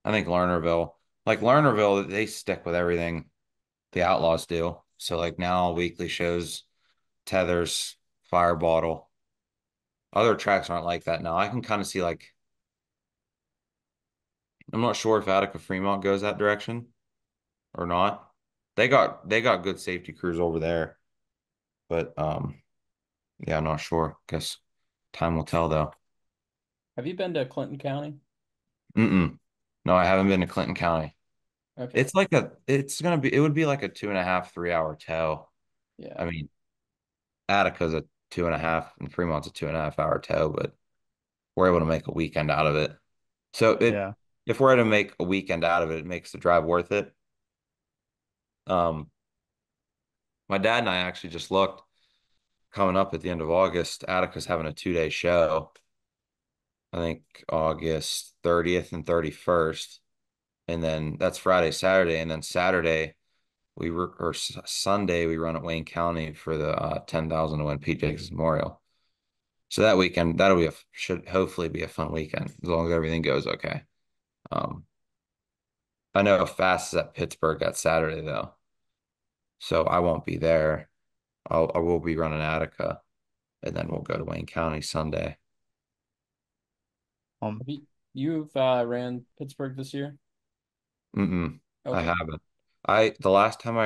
I think Lernerville, they stick with everything the Outlaws do. So like now weekly shows, tethers, fire bottle. Other tracks aren't like that now. I can kind of see like I'm not sure if Attica Fremont goes that direction or not. They got good safety crews over there, but yeah, I'm not sure. Guess time will tell though. Have you been to Clinton County? Mm-mm. No, I haven't been to Clinton County. Okay. It would be like a 2.5, 3 hour tow. Yeah. I mean, Attica's a 2.5 and Fremont's a 2.5 hour tow, but we're able to make a weekend out of it. So Yeah. if we're able to make a weekend out of it, it makes the drive worth it. Um, my dad and I actually just looked coming up at the end of August. Attica's having a 2-day show. I think August 30th and 31st. And then that's Friday, Saturday, and then Saturday Sunday we run at Wayne County for the 10,000 to win Pete Jacobs Memorial. So that weekend should hopefully be a fun weekend as long as everything goes okay. Um, I know Fast is at Pittsburgh that Saturday though, so I won't be there. I will be running Attica, and then we'll go to Wayne County Sunday. Have Um, you've ran Pittsburgh this year? Mm-mm, I Okay. haven't. The last time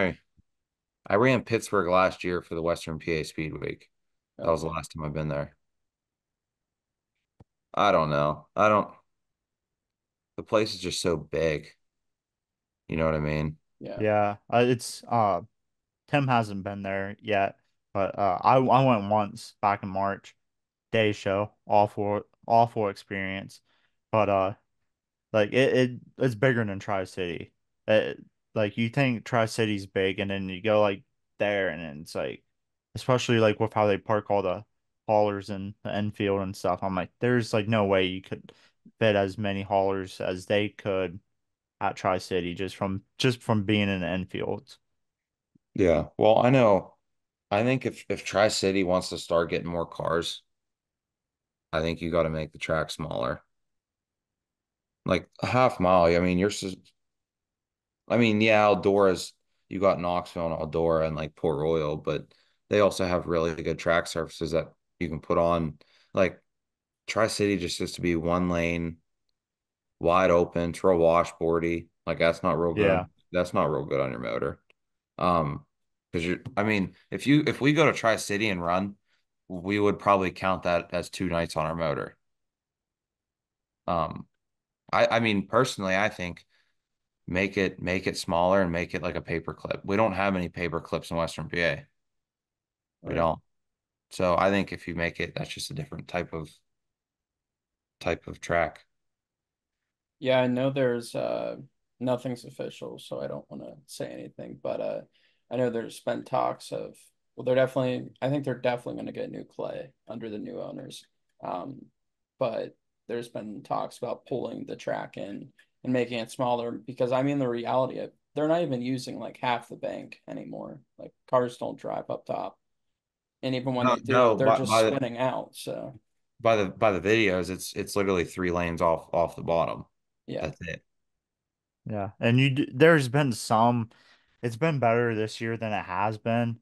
I ran Pittsburgh last year for the Western PA Speed Week. That was the Okay. last time I've been there. I don't know. I don't. The place is just so big. You know what I mean? Yeah. yeah. It's Tim hasn't been there yet, but I went once back in March. Day show, awful experience, but like it's bigger than Tri-City. It, like you think Tri-City's big, and then you go like there, and then it's like, especially like with how they park all the haulers in the infield and stuff. I'm like, there's like no way you could fit as many haulers as they could at Tri-City just from being in the infields. Yeah. Well, I know. I think if Tri-City wants to start getting more cars, I think you got to make the track smaller. Like a half mile. I mean, I mean, yeah, Eldora's you got Knoxville and Eldora and like Port Royal, but they also have really good track surfaces that you can put on. Like Tri-City just has to be one lane, wide open, it's real washboardy. Like Yeah, that's not real good on your motor. Um, because I mean, if we go to Tri-City and run, we would probably count that as 2 nights on our motor. Um, I mean, personally, I think make it smaller and make it like a paper clip. We don't have any paper clips in Western PA. We Right. don't. So I think if you make it, that's just a different type of track. Yeah, I know there's nothing's official, so I don't want to say anything, but I know there's been talks of well, I think they're definitely going to get new clay under the new owners. Um, but there's been talks about pulling the track in and making it smaller because I mean the reality of they're not even using like half the bank anymore. Like cars don't drive up top. And even when No, they do, no, they're just spinning out. So by the videos, it's literally 3 lanes off the bottom. yeah. That's it. yeah, and there's been some. It's been better this year than it has been.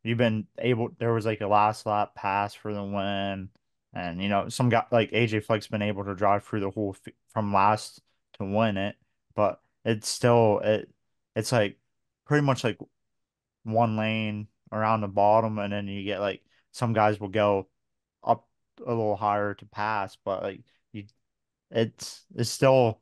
You've been able. There was like a last lap pass for the win, and some guy like AJ Fleck's been able to drive through the whole from last to win it, but it's still it's like pretty much like one lane around the bottom, and then you get like some guys will go up a little higher to pass, but like you, it's still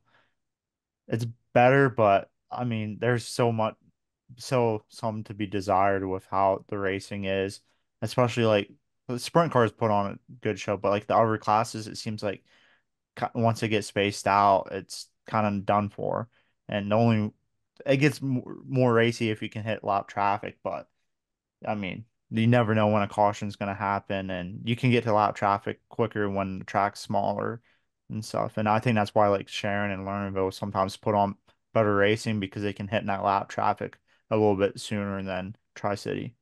it's better, but I mean, there's some to be desired with how the racing is, especially like the sprint cars put on a good show, but like the other classes, it seems like once it gets spaced out, it's kind of done for. And the only it gets more racy if you can hit lap traffic, but I mean, you never know when a caution's going to happen, and you can get to lap traffic quicker when the track's smaller and stuff. And I think that's why like Sharon and Lernerville sometimes put on better racing because they can hit in that lap traffic a little bit sooner than Tri-City.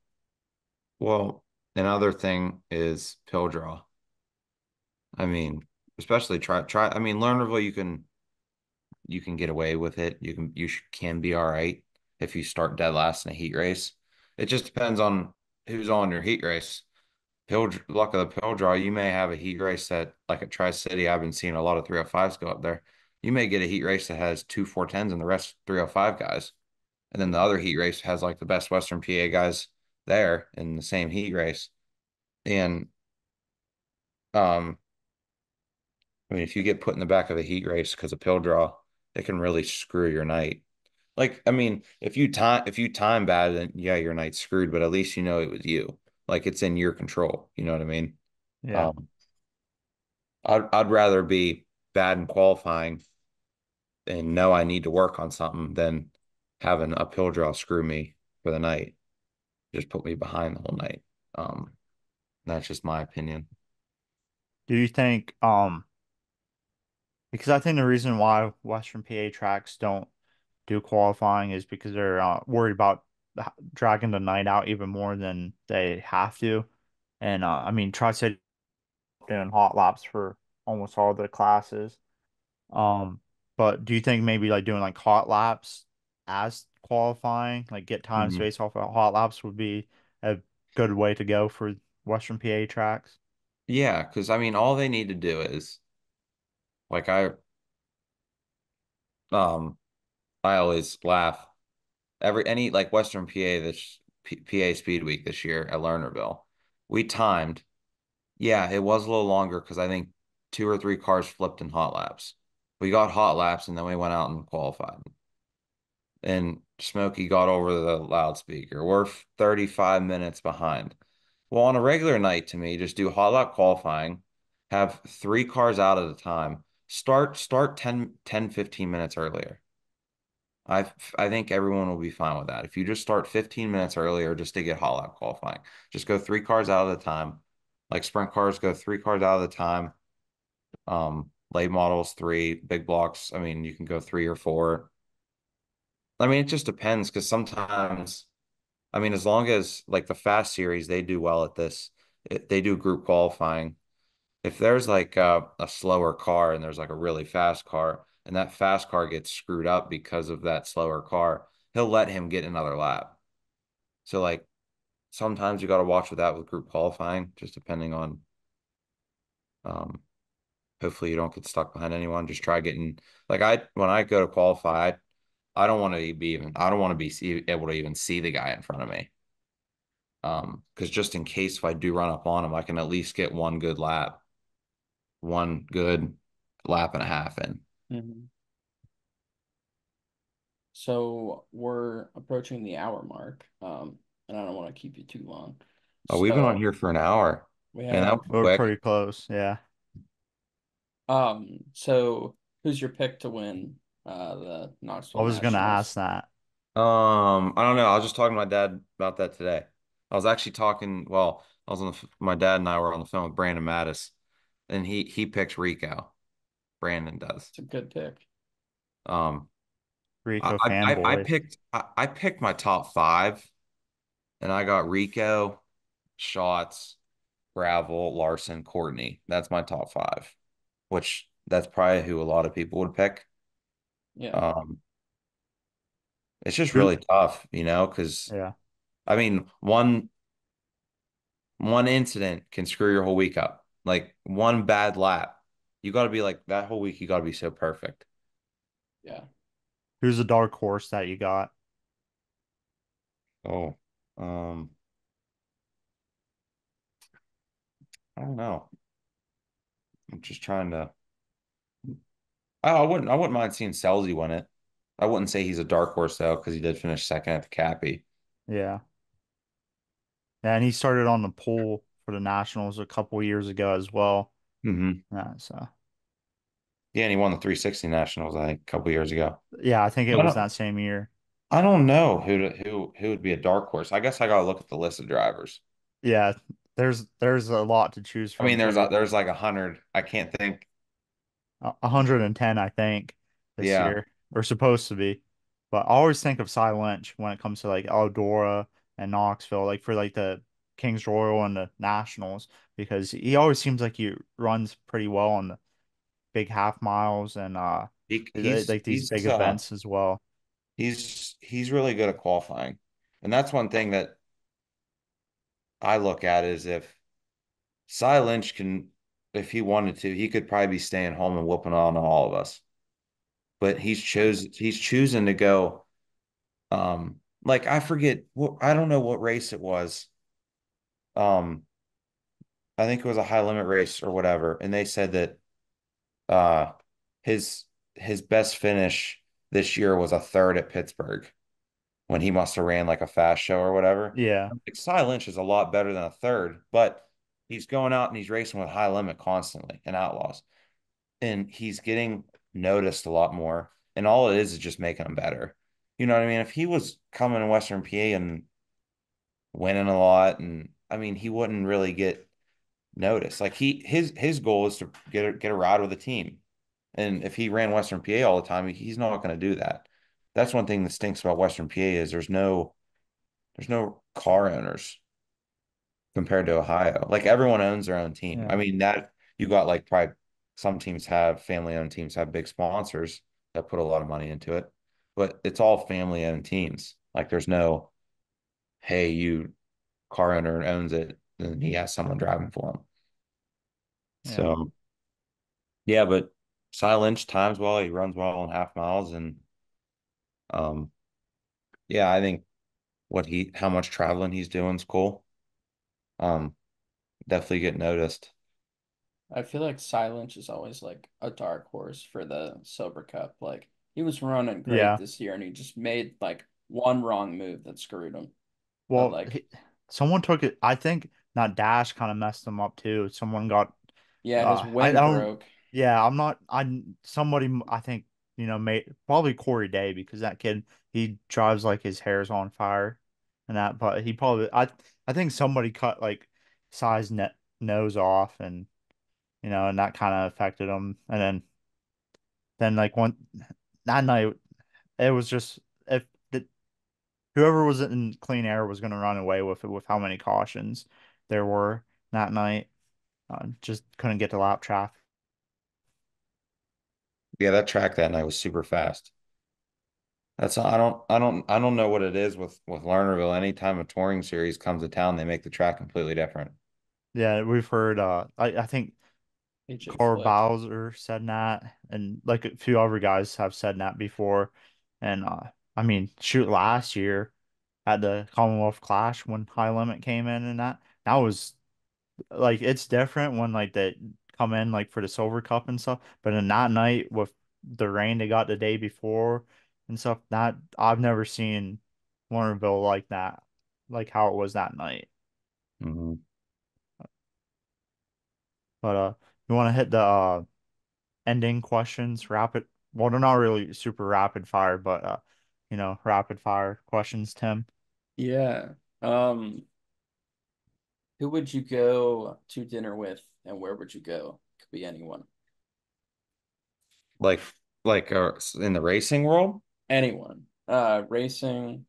Well, another thing is pill draw. I mean, especially try. I mean, Lernerville, you can get away with it. Can be all right if you start dead last in a heat race. It just depends on who's on your heat race. Luck of the pill draw, you may have a heat race that, like at Tri-City, I've been seeing a lot of 305s go up there. You may get a heat race that has two 410s and the rest 305 guys. And then the other heat race has like the best Western PA guys there in the same heat race. And um, I mean, if you get put in the back of a heat race because of pill draw, it can really screw your night. Like, I mean, if you time bad, then yeah, your night's screwed, but at least you know it was you. Like it's in your control. You know what I mean? Yeah. Um, I'd rather be bad in qualifying and know I need to work on something than having a pill draw screw me for the night. Just put me behind the whole night. Um, that's just my opinion. Do you think because I think the reason why Western PA tracks don't do qualifying is because they're worried about dragging the night out even more than they have to. And I mean, Tri-City doing hot laps for almost all the classes. Um, but do you think maybe like doing like hot laps as qualifying, like get times Mhm. based off of hot laps would be a good way to go for Western PA tracks? Yeah, because I mean, all they need to do is like um I always laugh every any like Western PA PA Speed Week this year at Lernerville. We timed. Yeah, it was a little longer because I think two or three cars flipped in hot laps. We got hot laps and then we went out and qualified. And Smokey got over the loudspeaker. We're 35 minutes behind. Well, on a regular night to me, just do hot lap qualifying, have three cars out at a time, start 15 minutes earlier. I think everyone will be fine with that. If you just start 15 minutes earlier just to get hot lap qualifying, just go three cars out at a time. Like sprint cars go three cars out at a time. Late models three, big blocks. I mean, you can go three or four. I mean, it just depends because sometimes, I mean, as long as like the fast series, they do well at this. They do group qualifying. If there's like a slower car and there's like a really fast car, and that fast car gets screwed up because of that slower car, he'll let him get another lap. So like sometimes you got to watch with that with group qualifying, just depending on um hopefully you don't get stuck behind anyone. Just try getting like I when I go to qualify, I don't want to be even I don't want to able to even see the guy in front of me. Because just in case if I do run up on him, I can at least get one good lap and a half in. Mhm. So we're approaching the hour mark, and I don't want to keep you too long. Oh, we've been on So here for an hour. we Man, that have, was We're quick. pretty close. Yeah. so who's your pick to win the I Knoxville was gonna Nationals? ask that. I don't know. I was just talking to my dad about that today. I was actually talking, well, I was on my dad and I were on the phone with Brandon Mattis, and he picks Rico. Brandon does. It's a good pick. Um, Rico fanboy. I picked my top five, and I got Rico, Shots, Gravel, Larson, Courtney. That's my top five, which that's probably who a lot of people would pick. Yeah. Um, it's just Who? really tough, because Yeah. I mean, one incident can screw your whole week up. Like one bad lap, you got to be like that whole week. You got to be so perfect. Yeah. Who's the dark horse that you got? Oh, um, I don't know. I'm just trying to. I wouldn't mind seeing Selzy win it. I wouldn't say he's a dark horse though, because he did finish second at the Cappy. Yeah. Yeah, and he started on the pool for the Nationals a couple years ago as well. Hmm. Yeah, so Yeah, and he won the 360 Nationals, I think, a couple years ago. yeah, I think it I was don't, that same year. I don't know who would be a dark horse. I guess I gotta look at the list of drivers. Yeah, there's a lot to choose I mean, from too. there's like 100. I can't think. 110, I think, this Yeah, year. Or supposed to be. But I always think of Cy Lynch when it comes to like Eldora and Knoxville, like for like the Kings Royal and the Nationals, because he always seems like he runs pretty well on the big half miles and he like these big events as well. he's really good at qualifying, and that's one thing that I look at is if Cy Lynch can, if he wanted to, he could probably be staying home and whooping on all of us. But he's choosing to go. Like I forget what I don't know what race it was. Um, I think it was a high limit race or whatever, and they said that uh his his best finish this year was a third at Pittsburgh when he must have ran like a fast show or whatever. Yeah, Like Cy Lynch is a lot better than a third, but he's going out and he's racing with high limit constantly and outlaws. And he's getting noticed a lot more. And all it is just making him better. You know what I mean? If he was coming to Western PA and winning a lot, and I mean, he wouldn't really get noticed. Like his goal is to get a ride with a team. And if he ran Western PA all the time, he's not going to do that. That's one thing that stinks about Western PA is there's no car owners compared to Ohio. Like everyone owns their own team. I yeah, mean, that you got like probably some teams have family owned teams have big sponsors that put a lot of money into it, but it's all family owned teams. Like there's no, hey, you car owner owns it and he has someone driving for him. yeah, So yeah, but Cy Lynch times well, he runs well in half miles and um yeah, I think how much traveling he's doing is cool. Um Definitely get noticed. I feel like Silence is always like a dark horse for the Sober Cup. Like he was running great yeah. this year and he just made like one wrong move that screwed him. But Well, like someone took it. I think that dash kind of messed them up too. Someone got yeah, his I wind don't. broke. Yeah, I'm not. I somebody. I think made probably Corey Day because that kid he drives like his hair's on fire, and that. But he probably. I think somebody cut like size net nose off, and and that kind of affected him. And then like one that night, it was just if the, whoever was in clean air was going to run away with it with how many cautions there were that night. Just couldn't get to lap traffic. Yeah, that track that night was super fast. That's I don't know what it is with Lernerville. Anytime a touring series comes to town, they make the track completely different. Yeah, we've heard. I think AJ Carl Flick. Bowser said that, and like a few other guys have said that before. And I mean, shoot, last year at the Commonwealth Clash when High Limit came in, and that was like it's different when like they come in like for the Silver Cup and stuff. But in that night with the rain they got the day before and stuff, that I've never seen Warrenville like that, like how it was that night. Hmm. But you want to hit the ending questions, rapid. Well, they're not really super rapid fire, but rapid fire questions, Tim. Yeah. Who would you go to dinner with and where would you go? Could be anyone. Like in the racing world. Anyone. Racing,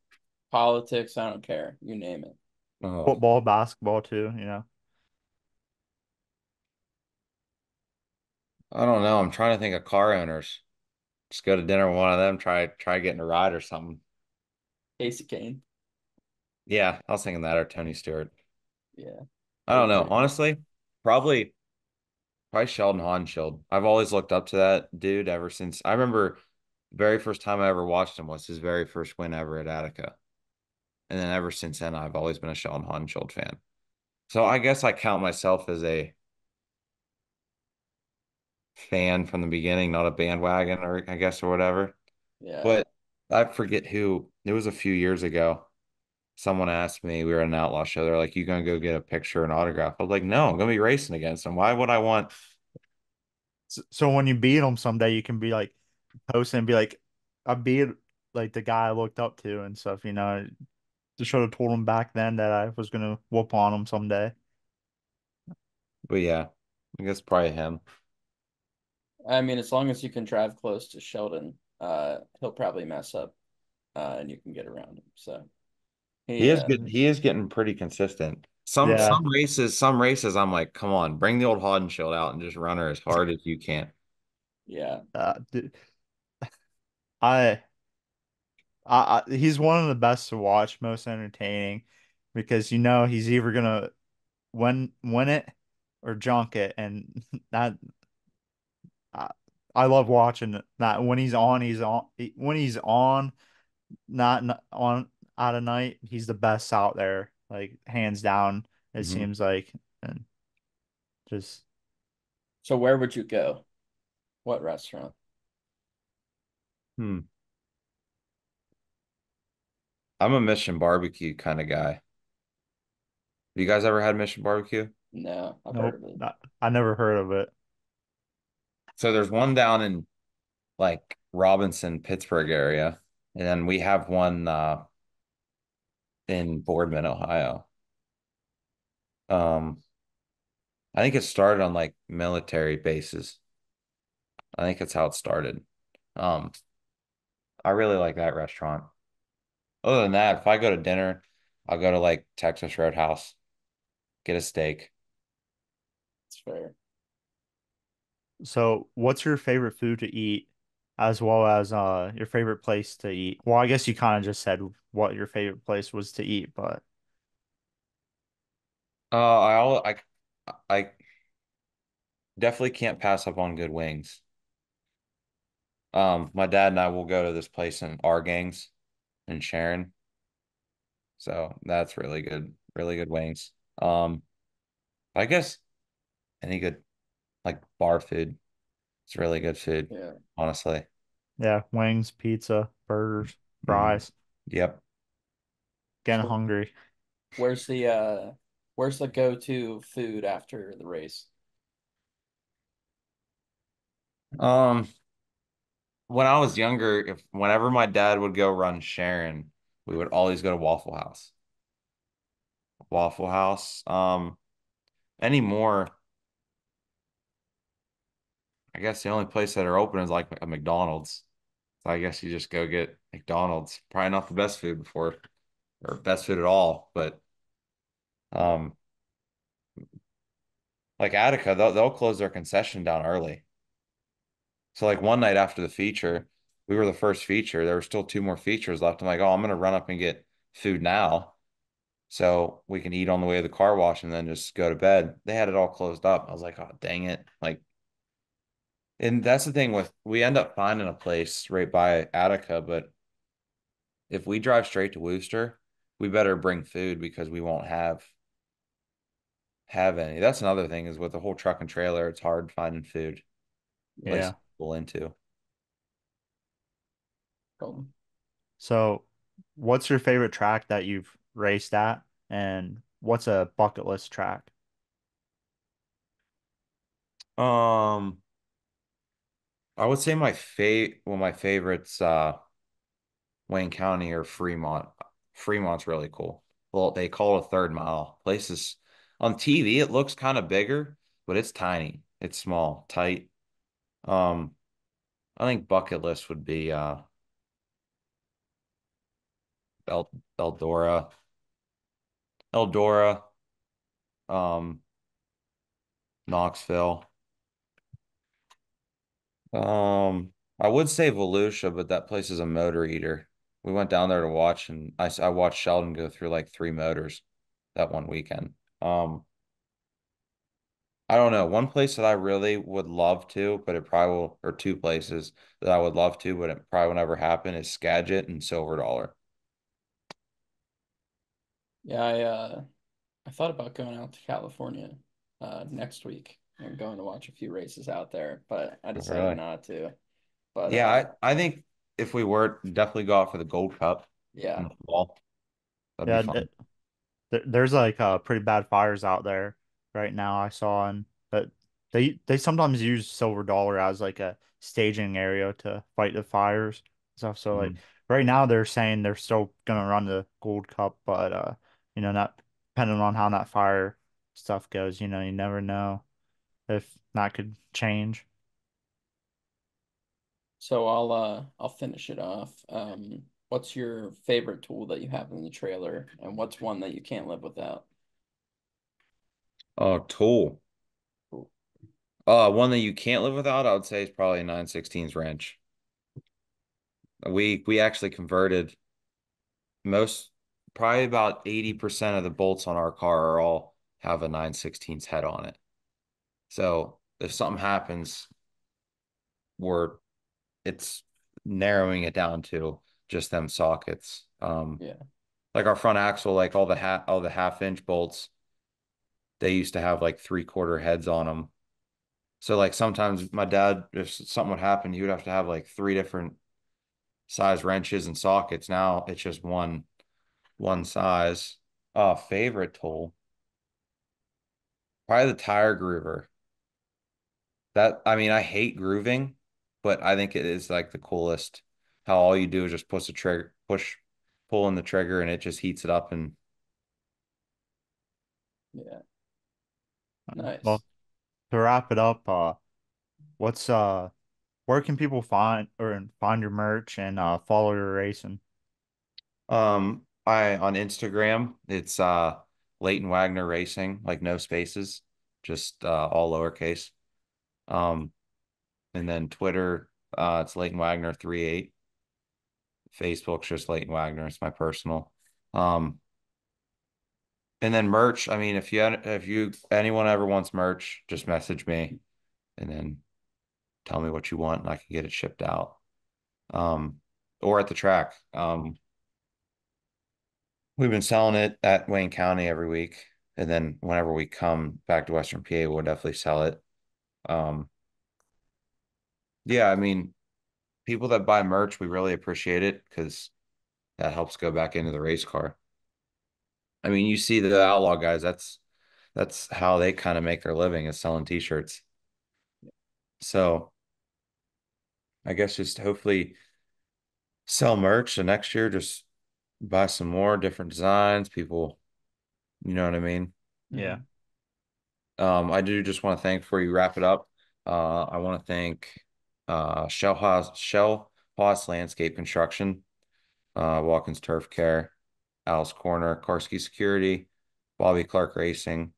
politics, I don't care. You name it. Oh, Football, basketball too, I don't know. I'm trying to think of car owners. Just go to dinner with one of them. Try getting a ride or something. Casey Kane. Yeah, I was thinking that or Tony Stewart. Yeah, I they're don't know. pretty good. Honestly, probably probably Sheldon Haudenschild. I've always looked up to that dude ever since I remember the very first time I ever watched him was his very first win ever at Attica. And then ever since then, I've always been a Sheldon Haudenschild fan. So I guess I count myself as a fan from the beginning, not a bandwagon or I guess or whatever. Yeah. But I forget who, it was a few years ago. Someone asked me, we were at an outlaw show. They're like, you gonna go get a picture and autograph? I was like, no, I'm gonna be racing against him. Why would I want? So when you beat them someday, you can be like posting and be like, I beat like the guy I looked up to and stuff. should have told him back then that I was gonna whoop on him someday. But yeah, I guess probably him. I mean, as long as you can drive close to Sheldon, he'll probably mess up, and you can get around him. So he, He is getting pretty consistent. Yeah, Some races I'm like, come on, bring the old Hod and Shield out and just run her as hard as you can. yeah, dude, I, he's one of the best to watch, most entertaining, because he's either gonna win it or junk it, and that I, I love watching that when he's on, when he's on, not on out of night, he's the best out there, like hands down. It Hmm. seems like, and just So where would you go? What restaurant? Hmm. I'm a Mission Barbecue kind of guy. Have you guys ever had Mission Barbecue? No, I've heard nope, of it. I never heard of it. So there's one down in like Robinson, Pittsburgh area, and then we have one in Boardman, Ohio. Um, I think it started on like military bases. I think that's how it started. Um, I really like that restaurant. Other than that, if I go to dinner, I'll go to like Texas Roadhouse, get a steak. It's fair. So, what's your favorite food to eat, as well as your favorite place to eat? Well, I guess you kind of just said what your favorite place was to eat, but I definitely can't pass up on good wings. My dad and I will go to this place in our gangs in Sharon. So that's really good wings. Um, I guess any good like bar food. It's really good food, Yeah. honestly. yeah, wings, pizza, burgers, Mhm. fries. Yep. Getting So hungry. where's the uh where's the go-to food after the race? Um, when I was younger, if whenever my dad would go run Sharon, we would always go to Waffle House. Waffle House. Anymore, I guess the only place that are open is like a McDonald's. So I guess you just go get McDonald's. Probably not the best food before or best food at all, but Yeah. um, like Attica, they'll close their concession down early. So like one night after the feature, we were the first feature. There were still two more features left. I'm like, oh, I'm gonna run up and get food now, so we can eat on the way to the car wash and then just go to bed. They had it all closed up. I was like, oh, dang it. Like, and that's the thing with we end up finding a place right by Attica, but if we drive straight to Wooster, we better bring food because we won't have any. That's another thing is with the whole truck and trailer, it's hard finding food, place Yeah. to pull into. Cool. So, what's your favorite track that you've raced at, and what's a bucket list track? Um, I would say my favorites Wayne County or Fremont. Fremont's really cool. Well, they call it a third mile. Places on TV, it looks kind of bigger, but it's tiny. It's small, tight. Um, I think bucket list would be El Eldora, Eldora, um, Knoxville. I would say Volusia, but that place is a motor eater. We went down there to watch, and I watched Sheldon go through like three motors that one weekend. I don't know. One place that I really would love to, but it probably will, or two places that I would love to, but it probably will never happen is Skagit and Silver Dollar. Yeah, I thought about going out to California next week and going to watch a few races out there, but I decided Really? not to. But Yeah, I think if we were definitely go out for the Gold Cup in yeah. the fall, that'd be Yeah, fun. there's like pretty bad fires out there right now. I saw, and but they sometimes use Silver Dollar as like a staging area to fight the fires. stuff. So like Mhm. right now they're saying they're still gonna run the Gold Cup, but not depending on how that fire stuff goes, you never know if that could change. So I'll finish it off. What's your favorite tool that you have in the trailer, and what's one that you can't live without? Oh, tool. Cool. One that you can't live without, I would say, is probably a 9/16 wrench. We actually converted most, probably about 80% of the bolts on our car are all have a 9/16 head on it. So if something happens, we're it's narrowing it down to just them sockets. Yeah. Like our front axle, like all the half-inch bolts, they used to have like 3/4 heads on them. So like sometimes my dad, if something would happen, he would have to have like three different size wrenches and sockets. Now it's just one size. Favorite tool, probably the tire groover. That I mean, I hate grooving, but I think it is like the coolest. How all you do is just pull in the trigger, and it just heats it up. And Yeah. Well, Nice. to wrap it up, what's where can people find your merch and follow your racing? I on Instagram, it's Leyton Wagner Racing, like no spaces, just all lowercase. Um, and then Twitter, it's Leyton Wagner 38. Facebook's just Leyton Wagner. It's my personal. Um, and then merch. I mean, if you anyone ever wants merch, just message me and then tell me what you want, and I can get it shipped out. Um, or at the track. We've been selling it at Wayne County every week, and then whenever we come back to Western PA, we'll definitely sell it. Um, yeah, I mean, people that buy merch, we really appreciate it because that helps go back into the race car. I mean, you see the Outlaw guys, that's how they kind of make their living is selling t-shirts. So I guess just hopefully sell merch and next year just buy some more different designs. People, you know what I mean? Yeah. Hmm. I do just want to thank before you wrap it up. I want to thank Shell Haas Landscape Construction, Watkins Turf Care, Alice Corner, Karski Security, Bobby Clark Racing.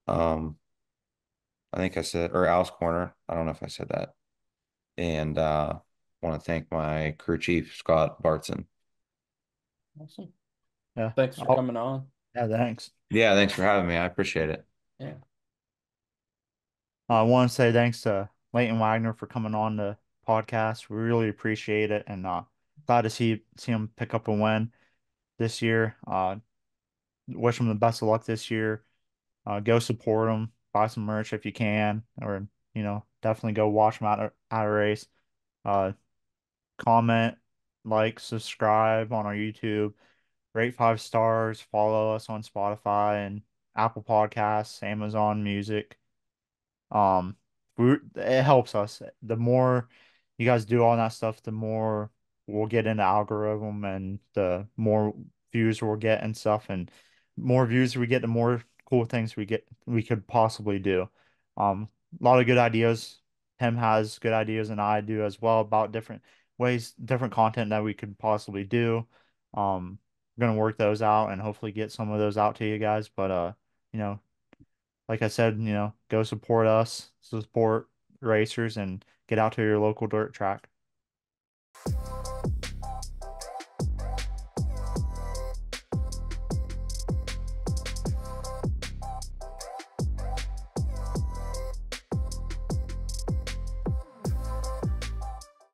Um, I think I said, or Alice Corner. I don't know if I said that. And want to thank my crew chief, Scott Bartson. Awesome. Yeah. Thanks for Oh, coming on. yeah, thanks. Yeah, thanks for having me. I appreciate it. Yeah. I want to say thanks to Leighton Wagner for coming on the podcast. We really appreciate it, and glad to see him pick up a win this year. Wish him the best of luck this year. Go support him, buy some merch if you can, or definitely go watch him at a race. Uh, Comment, like, subscribe on our YouTube, rate 5 stars, follow us on Spotify and Apple Podcasts, Amazon Music. Um, it helps us. The more you guys do all that stuff, the more we'll get in the algorithm and the more views we'll get and stuff. And more views we get, the more cool things we could possibly do. A lot of good ideas. Tim has good ideas and I do as well about different ways, different content that we could possibly do. We're gonna work those out and hopefully get some of those out to you guys. But you know, like I said, go support us, support racers, and get out to your local dirt track.